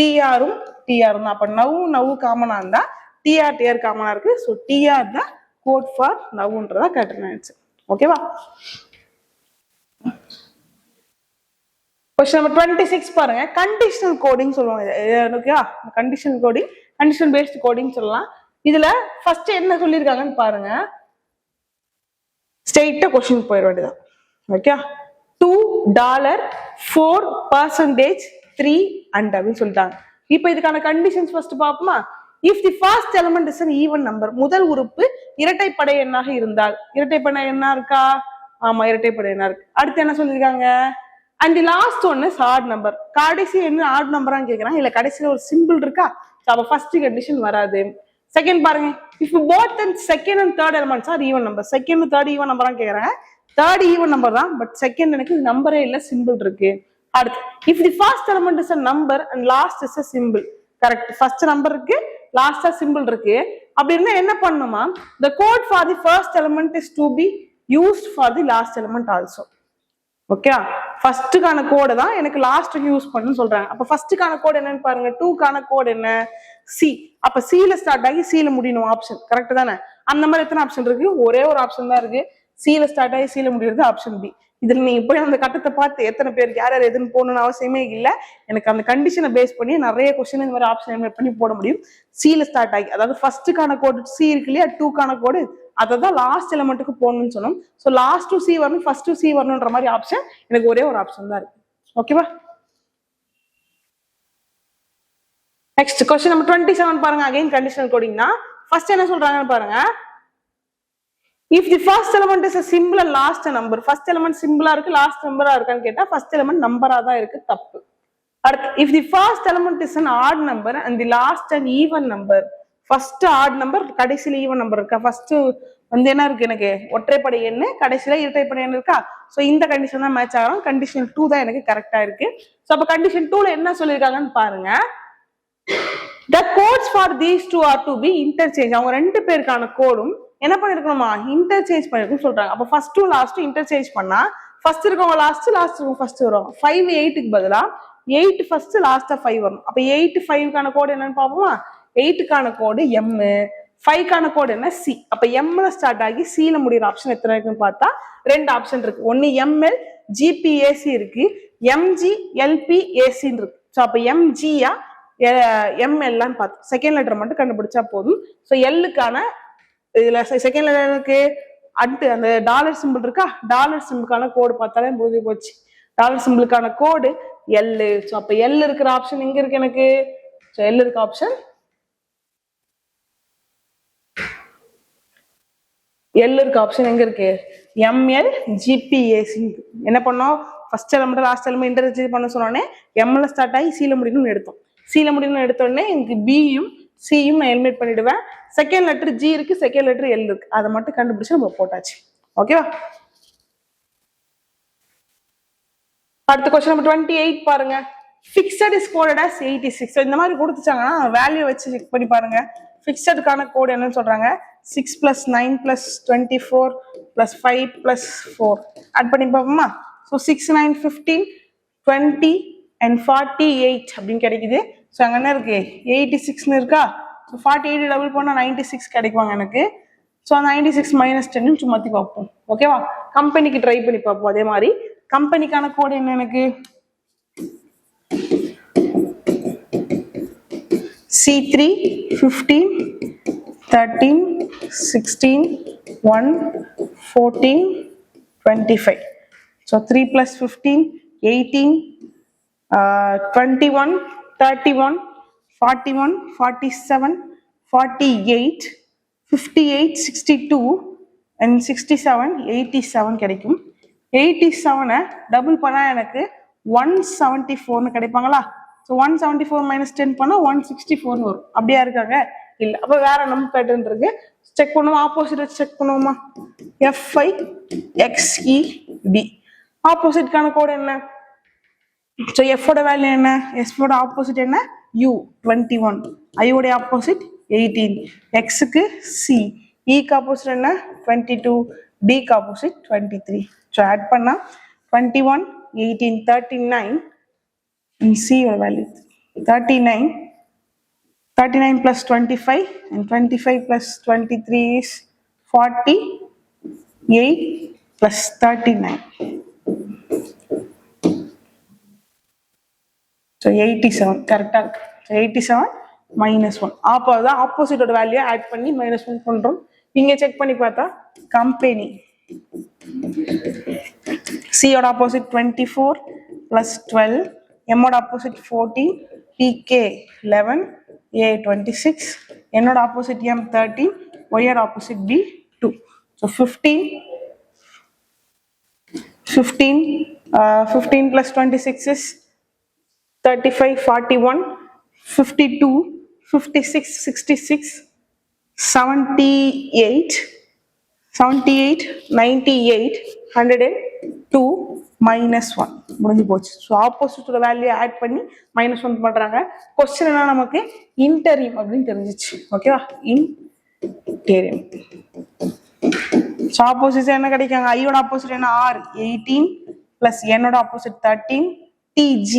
TRும் TRும் தான். அப்ப நவ் காமனா இருந்தா TR காமனா இருக்கு. ஸோ TR தான் கோட் ஃபார் நவ்ன்றதா கரெக்டான ஆன்சர். ஓகேவா? கொஸ்டின் நம்பர் 26 பாருங்க. கண்டிஷனல் கோடிங் சொல்லுவாங்க. ஓகேவா? Conditional coding, condition based coding சொல்லலாம். இதுல ஃபர்ஸ்ட் என்ன சொல்லியிருக்காங்கன்னு பாருங்க. ஸ்ட்ரெயிட்டா கொஸ்டின் போயிட வேண்டியதான். ஓகே, $2 4% 3 and அப்படின்னு சொல்லிட்டாங்க. இப்போ இதுக்கான கண்டிஷன்ஸ் ஃபர்ஸ்ட் பார்ப்போமா? If the first element is an even number, முதல் உறுப்பு இரட்டைப்படை எண்ணாக இருந்தால். இரட்டைப்படை எண்ணா இருக்கா? ஆமா, இரட்டைப்படை எண்ணா இருக்கு. அடுத்து என்ன சொல்லிருக்காங்க? And the last one is add number. கடைசி என்ன ஆட் நம்பரான்னு கேக்குறாங்க. இல்ல கடைசியில ஒரு சிம்பிள் இருக்கா? அப்ப ஃபர்ஸ்ட் கண்டிஷன் வராது. செகண்ட் பாருங்க, if both and second and third elements are even number. Second third even நம்பரான்னு கேக்குறாங்க. தேர்ட் ஈவன் நம்பர் தான், பட் செகண்ட் எனக்கு நம்பரே இல்ல, சிம்பிள் இருக்கு. அடுத்து, if the first element is a number and last is a symbol. Correct, first number இருக்கு, லாஸ்டா சிம்பிள் இருக்கு. அப்படி இருந்தா என்ன பண்ணுமா? the code for the first element is to be used for the last element also. Okay, ஃபர்ஸ்ட்டுக்கான code தான் எனக்கு லாஸ்ட்டுக்கு யூஸ் பண்ணணும்னு சொல்றாங்க. அப்ப ஃபர்ஸ்ட்டுக்கான கோடு என்னன்னு பாருங்க. 2க்கான கோடு என்ன? சி. அப்ப சில ஸ்டார்ட் ஆகி சில முடியணும். ஆப்ஷன் கரெக்ட் தானே? அந்த மாதிரி எத்தனை ஆப்ஷன் இருக்கு? ஒரே ஒரு ஆப்ஷன் தான் இருக்கு. சில ஸ்டார்ட் ஆகி சில முடியறது ஆப்ஷன் பி. இதுல நீங்க போய் அந்த கட்டத்தை பார்த்து எத்தனை பேருக்கு யார் யார் எதுன்னு போகணும்னு அவசியமே இல்லை. எனக்கு அந்த கண்டிஷனை பேஸ் பண்ணி நிறைய கொஸ்டின் இந்த மாதிரி ஆப்ஷன் பண்ணி போட முடியும். சில ஸ்டார்ட் ஆகி, அதாவது ஃபர்ஸ்ட்டுக்கான கோடு சி இருக்கு இல்லையா, 2க்கான கோடு அதை தான் லாஸ்ட் எலிமெண்ட்டுக்கு போகணும்னு சொன்னோம். ஸோ லாஸ்ட் டு சி வரணும், ஃபர்ஸ்ட் டு சி வரணுன்ற மாதிரி ஆப்ஷன் எனக்கு ஒரே ஒரு ஆப்ஷன் தான் இருக்கு. ஓகேவா? நெக்ஸ்ட் கொஸ்டின் நம்பர் 27 பாருங்க. அகைன் கண்டிஷனல் கோடிங் தான். ஃபர்ஸ்ட் என்ன சொல்றாங்கன்னு பாருங்க. If the first element is a symbol and last a number. First element சிம்பிளா இருக்கு, லாஸ்ட் நம்பரா இருக்கான்னு கேட்டா ஃபர்ஸ்ட் எலிமெண்ட் நம்பரா தான் இருக்கு, தப்பு. அடுத்து, if the first element is an odd number and the last an even number. First add number, கடைசியில ஈவன் நம்பர் இருக்கா? ஃபர்ஸ்ட் வந்து என்ன இருக்கு எனக்கு? ஒற்றைப்படை எண்ணு, கடைசியில இரட்டைப்படை எண்ணு இருக்கா? சோ இந்த கண்டிஷன் தான் மேட்ச் ஆகும். கண்டிஷன் 2 தான் எனக்கு கரெக்டா இருக்கு. சோ அப்ப கண்டிஷன் 2ல என்ன சொல்லிருக்காங்கன்னு பாருங்க. The codes for these two are to be interchange. அவங்க ரெண்டு பேருக்கான கோடும் என்ன பண்ணிருக்கணுமா? இன்டர்சேஞ்ச் பண்ணிருக்கணும் சொல்றாங்க. அப்ப ஃபர்ஸ்ட் டு லாஸ்ட் இன்டர்சேஞ்ச் பண்ணா ஃபர்ஸ்ட் இருக்கவங்க லாஸ்ட், லாஸ்ட் இருக்கவங்க ஃபர்ஸ்ட் வரும். 5 8க்கு பதிலா 8 ஃபர்ஸ்ட் லாஸ்டா 5 வரும். அப்ப 8 5க்கான கோடு என்னன்னு பாப்போமா? 8க்கான கோடு M, 5க்கான கோடு என்ன? சி. அப்ப Mல ஸ்டார்ட் ஆகி சில முடிகிற ஆப்ஷன் எத்தனை இருக்குன்னு பார்த்தா ரெண்டு ஆப்ஷன் இருக்கு. ஒன்னு ML GPAC இருக்கு, MG LPAC இருக்கு. சோ அப்ப MGயா MLன்னு பார்த்தோம். செகண்ட் லெட்டர் மட்டும் கண்டுபிடிச்சா போதும். சோ Lக்கான இதுல செகண்ட் லெட்டருக்கு அடுத்து அந்த டாலர் சிம்பிள் இருக்கா? டாலர் சிம்பிளுக்கான கோடு பார்த்தாலே முடிஞ்சு போச்சு. டாலர் சிம்பிளுக்கான கோடு L. சோ அப்ப L இருக்கிற ஆப்ஷன் எங்க இருக்கு எனக்கு? சோ L இருக்க ஆப்ஷன் எங்க இருக்கு? ML GPAC. என்ன பண்ணோம்? First element last element interchange பண்ண சொன்னோடனே Mல ஸ்டார்ட் ஆகி சில முடியணும்னு எடுத்தோம். சில முடியணும்னு எடுத்தோடனே எனக்கு பியும் சியும் நான் எலிமினேட் பண்ணிடுவேன். செகண்ட் லெட்டர் G இருக்கு, செகண்ட் லெட்டர் L இருக்கு. அதை மட்டும் கண்டுபிடிச்சு நம்ம போட்டாச்சு. ஓகேவா? அடுத்த கொஸ்டின் நம்பர் 28 பாருங்க. Fixed is coded as 86. இந்த மாதிரி கொடுத்துச்சாங்கன்னா வேல்யூ வச்சு செக் பண்ணி பாருங்க. ஃபிக்ஸடுக்கான கோட் என்னன்னு சொல்றாங்க? 6 + 9 + 24 + 5 + 4 ஆட் பண்ணி பார்ப்போமா? ஸோ 6 9 15 20 and 48 அப்படின்னு கிடைக்குது. ஸோ அங்க என்ன இருக்கு? 86ன்னு இருக்கா? ஸோ 48 டபுள் பண்ணா 96 கிடைக்குவாங்க எனக்கு. ஸோ 96 - 10 சும்மாத்தி பார்ப்போம். ஓகேவா? கம்பெனிக்கு ட்ரை பண்ணி பார்ப்போம். அதே மாதிரி கம்பெனிக்கான கோடு என்ன எனக்கு? C3 15 13 16 1 14 25. So 3 + 15 18 21 31 41 47 48 58 62 and 67 87 கிடைக்கும். 87 டபுள் பண்ணா எனக்கு 174 கிடைப்பாங்களா? ஸோ 174 - 10 பண்ணா 164 வரும். அப்படியா இருக்காங்க? இல்ல. அப்ப வேற நம்பர் பேட்டர்ன் இருக்கு. செக் பண்ணுவோம். ஆப்போசிட் வச்சு செக் பண்ணுவோமா? FIXED. ஆப்போசிட்கான கோடு என்ன? ஸோ எஃபோட வேல்யூ என்ன? எஃபோட ஆப்போசிட் என்ன? U 21. ஐயோட ஆப்போசிட் 18, xக்கு c, eக்கு ஆப்போசிட் என்ன 22, dக்கு ஆப்போசிட் 23. ஸோ ஆட் பண்ணா 21, 18, 39, c ஓட value 39, 39 plus 25 and 25 plus 23 is 48 plus 39. So 87 கரெக்டா இருக்கு. So 87 minus 1. அப்போ தான் ஆப்போசிட்டோட வேல்யூ ஆட் பண்ணி minus 1 பண்றோம். இங்க செக் பண்ணி பார்த்தா கம்பெனி C ஓட ஆப்போசிட் 24 plus 12, M ஓட ஆப்போசிட் 14, PK 11, A 26, N ஓட ஆப்போசிட் M 13, Y ஓட opposite B 2. So 15 plus 26 is 35, 41, 52, 56, 66, 78, 98, 102, minus 1. முடிஞ்சு போச்சு. ஸோ ஆப்போசிட்டோட வேல்யூ ஆட் பண்ணி மைனஸ் 1 பண்றாங்க. கொஸ்டின் என்ன நமக்கு இன்டரியம் அப்படின்னு தெரிஞ்சிச்சு. ஓகேவா, இன்டரியம். ஸோ ஆப்போசிட் என்ன கிடைக்காங்க, ஐயோட ஆப்போசிட் என்ன ஆர் 18 பிளஸ் என்னோட opposite 13, TG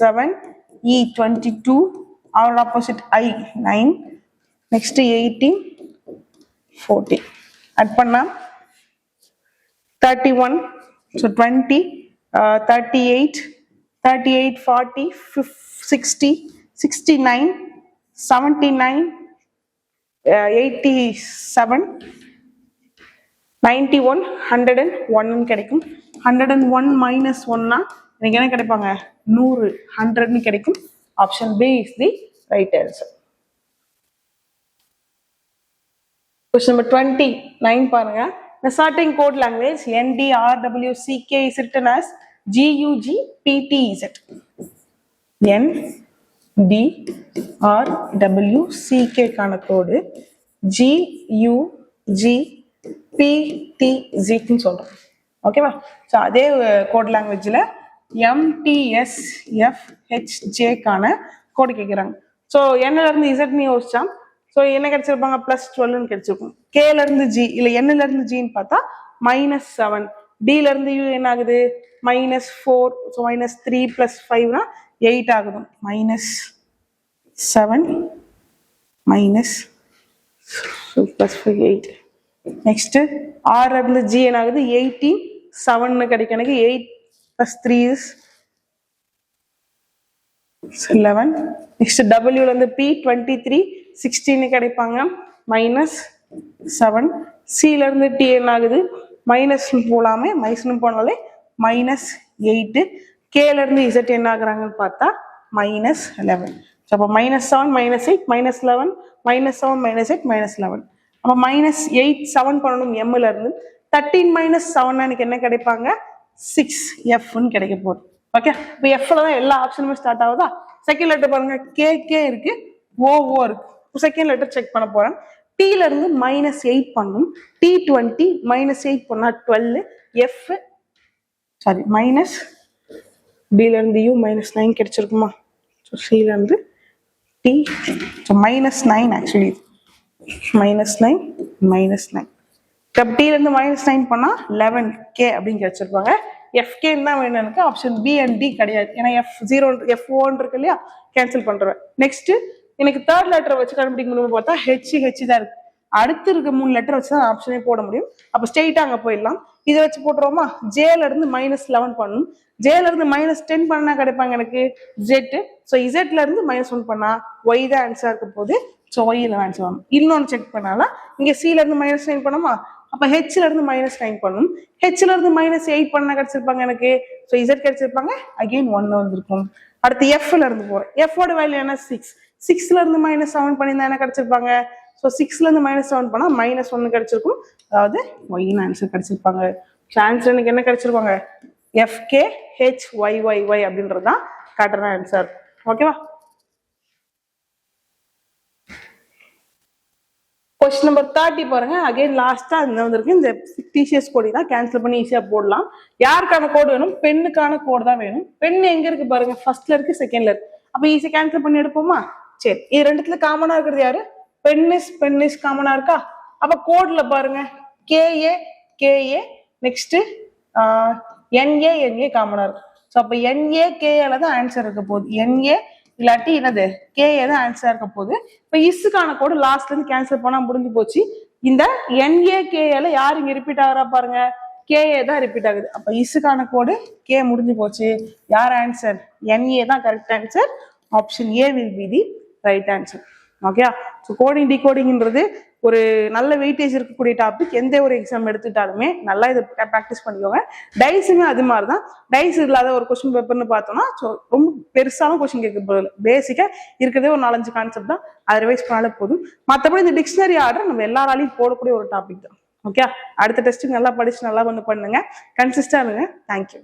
7, E 22, our opposite I 9, next 18, 14. Add panna 31, so 20, 38, 40, 60, 69, 79, 87, 91, 101 கிடைக்கும். 101 minus 1 எனக்கு என்ன கிடைப்பாங்க 100, 100 கிடைக்கும். Option B is the right answer. Question number 29 பாருங்க. The certain code language NDRWCK is written as GUGPTZ. NDRWCK கான கோடு GUGPTZ ன்னு சொல்றோம். ஓகேவா? ஸோ அதே கோட் லாங்குவேஜில் MTSFHJ கான கோடு கேட்குறாங்க. ஸோ என்னல இருந்து இசட்னு யோசிச்சா ஸோ என்ன கிடைச்சிருப்பாங்க +12 கிடைச்சிருக்கும். கேல இருந்து ஜி இல்லை என்னல இருந்து ஜின்னு பார்த்தா -7, டில இருந்து யூ என்ன ஆகுது -4, ஸோ -3 + 5 8 ஆகுது. -7 +5 8. நெக்ஸ்ட் ஆர் இருந்து ஜி என்ன ஆகுது 18, 7 கிடைக்கும். எனக்கு 8 + 3 is 11. நெக்ஸ்ட் டபிள்யூல இருந்து பி 23, 16 கிடைப்பாங்க. -7. சில இருந்து டி என்ன ஆகுது மைனஸ் போலாமே, மைனஸ் போனாலே -8. கேல இருந்து இசட் என்ன ஆகுறாங்கன்னு பார்த்தா -11. அப்போ -7, -8, -11, -7, -8, -11. அப்போ -8, 7 பண்ணணும் எம்ல இருந்து. 13 - 7 எனக்கு என்ன கிடைப்பாங்க 6Fன்னு கிடைக்க போகுது. ஓகே, இப்போ எஃப்ல தான் எல்லா ஆப்ஷனுமே ஸ்டார்ட் ஆகுதா. செகண்ட் லெட்டர் பாருங்க கே இருக்கு, ஓ இருக்கு. செகண்ட் லெட்டர் செக் பண்ண போறேன். டீல இருந்து -8 பண்ணும். T20 -8 பண்ணா 12. எஃப் சாரி டில இருந்து யூ -9 கிடைச்சிருக்குமா. ஸோ சில இருந்து டி -9 ஆக்சுவலி -9 டில இருந்து -9 பண்ணா 11K அப்படின்னு கிடைச்சிருப்பாங்க. FK தான் வேணும் எனக்கு. ஆப்ஷன் B and D கிடையாது. ஏன்னா F0 F1 இருக்கு இல்லையா, கேன்சல் பண்றேன். நெக்ஸ்ட் எனக்கு தேர்ட் லெட்டரை வச்சு கண்டுபிடிக்க முடியும் பார்த்தா ஹெச் தான் இருக்கு. அடுத்து இருக்க 3 லெட்டர் வச்சு தான் ஆப்ஷனே போட முடியும். அப்போ ஸ்ட்ரெயிட்டா அங்க போயிடலாம். இதை வச்சு போட்டுருவோமா. ஜேல இருந்து -11 பண்ணணும். ஜேல இருந்து -10 பண்ணா கிடைப்பாங்க எனக்கு Z. ஸோ இசட்ல இருந்து -1 பண்ணா Y தான் ஆன்சர் இருக்க போகுது. ஸோ ஒய்ல ஆன்சர் வரும். இன்னொன்று செக் பண்ணாலும் இங்க சில இருந்து -9 பண்ணோமா. அப்ப ஹெச்ல இருந்து -9 பண்ணணும். ஹெச்ல இருந்து -8 பண்ணா கிடைச்சிருப்பாங்க எனக்கு. So Z கிடைச்சிருப்பாங்க. அகைன் 1 வந்திருக்கும். அடுத்து எஃப்ல இருந்து போறேன். எஃபோட வேல்யூ என்ன 6. 6ல இருந்து -7 பண்ணியிருந்தா என்ன கிடைச்சிருப்பாங்க. ஸோ 6ல இருந்து -7 பண்ணா -1 கிடைச்சிருக்கும். அதாவது ஒய்னு ஆன்சர் கிடைச்சிருப்பாங்க. ஆன்சர் எனக்கு என்ன கிடைச்சிருப்பாங்க FKHYYY அப்படின்றதுதான் கரெக்டான ஆன்சர். ஓகேவா. கொஸ்டின் நம்பர் 30 பாருங்க. அகைன் லாஸ்டா இந்த வந்திருக்கு. இந்த டிசிஎஸ் கோடி தான் கேன்சல் பண்ணி ஈஸியா போடலாம். யாருக்கான கோடு வேணும், பெண்ணுக்கான கோடு தான் வேணும். பெண் எங்க இருக்கு பாருங்க, ஃபர்ஸ்ட்ல இருக்கு, செகண்ட்ல இருக்கு. அப்ப ஈஸியா கேன்சல் பண்ணி எடுப்போமா. சரி, இது ரெண்டுத்துல காமனா இருக்கிறது யாரு பென்னிஸ் காமனா இருக்கா? அப்ப கோட்ல பாருங்க கேஏ கேஏ நெக்ஸ்ட் என்ஏ காமனா இருக்கு. ஸோ அப்ப என்ஏ கேஏல தான் ஆன்சர் இருக்க போகுது. என்ஏ இல்லாட்டி என்னது கேஏ தான் ஆன்சர் இருக்க போகுது. இப்ப இஸ்ஸுக்கான கோடு லாஸ்ட்ல இருந்து கேன்சல் பண்ணா முடிஞ்சு போச்சு. இந்த என்ஏ கேஏல யார் இங்க ரிப்பீட் ஆகிறா பாருங்க, கேஏ தான் ரிப்பீட் ஆகுது. அப்ப இஸ்ஸுக்கான கோடு கே முடிஞ்சு போச்சு. யார் ஆன்சர்? என்ஏ தான் correct answer. Option A will be the right answer. Okay, so coding டிகோடிங்ன்றது ஒரு நல்ல வெயிட்டேஜ் இருக்கக்கூடிய டாபிக். எந்த ஒரு எக்ஸாம் எடுத்துட்டாலுமே நல்லா இதை ப்ராக்டிஸ் பண்ணிக்கோங்க. டைஸுமே அது மாதிரி தான். டைஸ் இல்லாத ஒரு கொஸ்டின் பேப்பர்னு பார்த்தோம்னா ஸோ ரொம்ப பெருசான கொஸ்டின் கேட்க போதில்லை. பேசிக்காக இருக்கிறதே ஒரு 4-5 கான்செப்ட் தான், அதை ரிவைஸ் பண்ணாலே போதும். மற்றபடி இந்த டிக்ஷனரி ஆர்டர் நம்ம எல்லாராலையும் போடக்கூடிய ஒரு டாபிக் தான். ஓகே, அடுத்த டெஸ்ட்டுக்கு நல்லா படிச்சு நல்லா பண்ணுங்க. கன்சிஸ்டா இருங்க. தேங்க்யூ.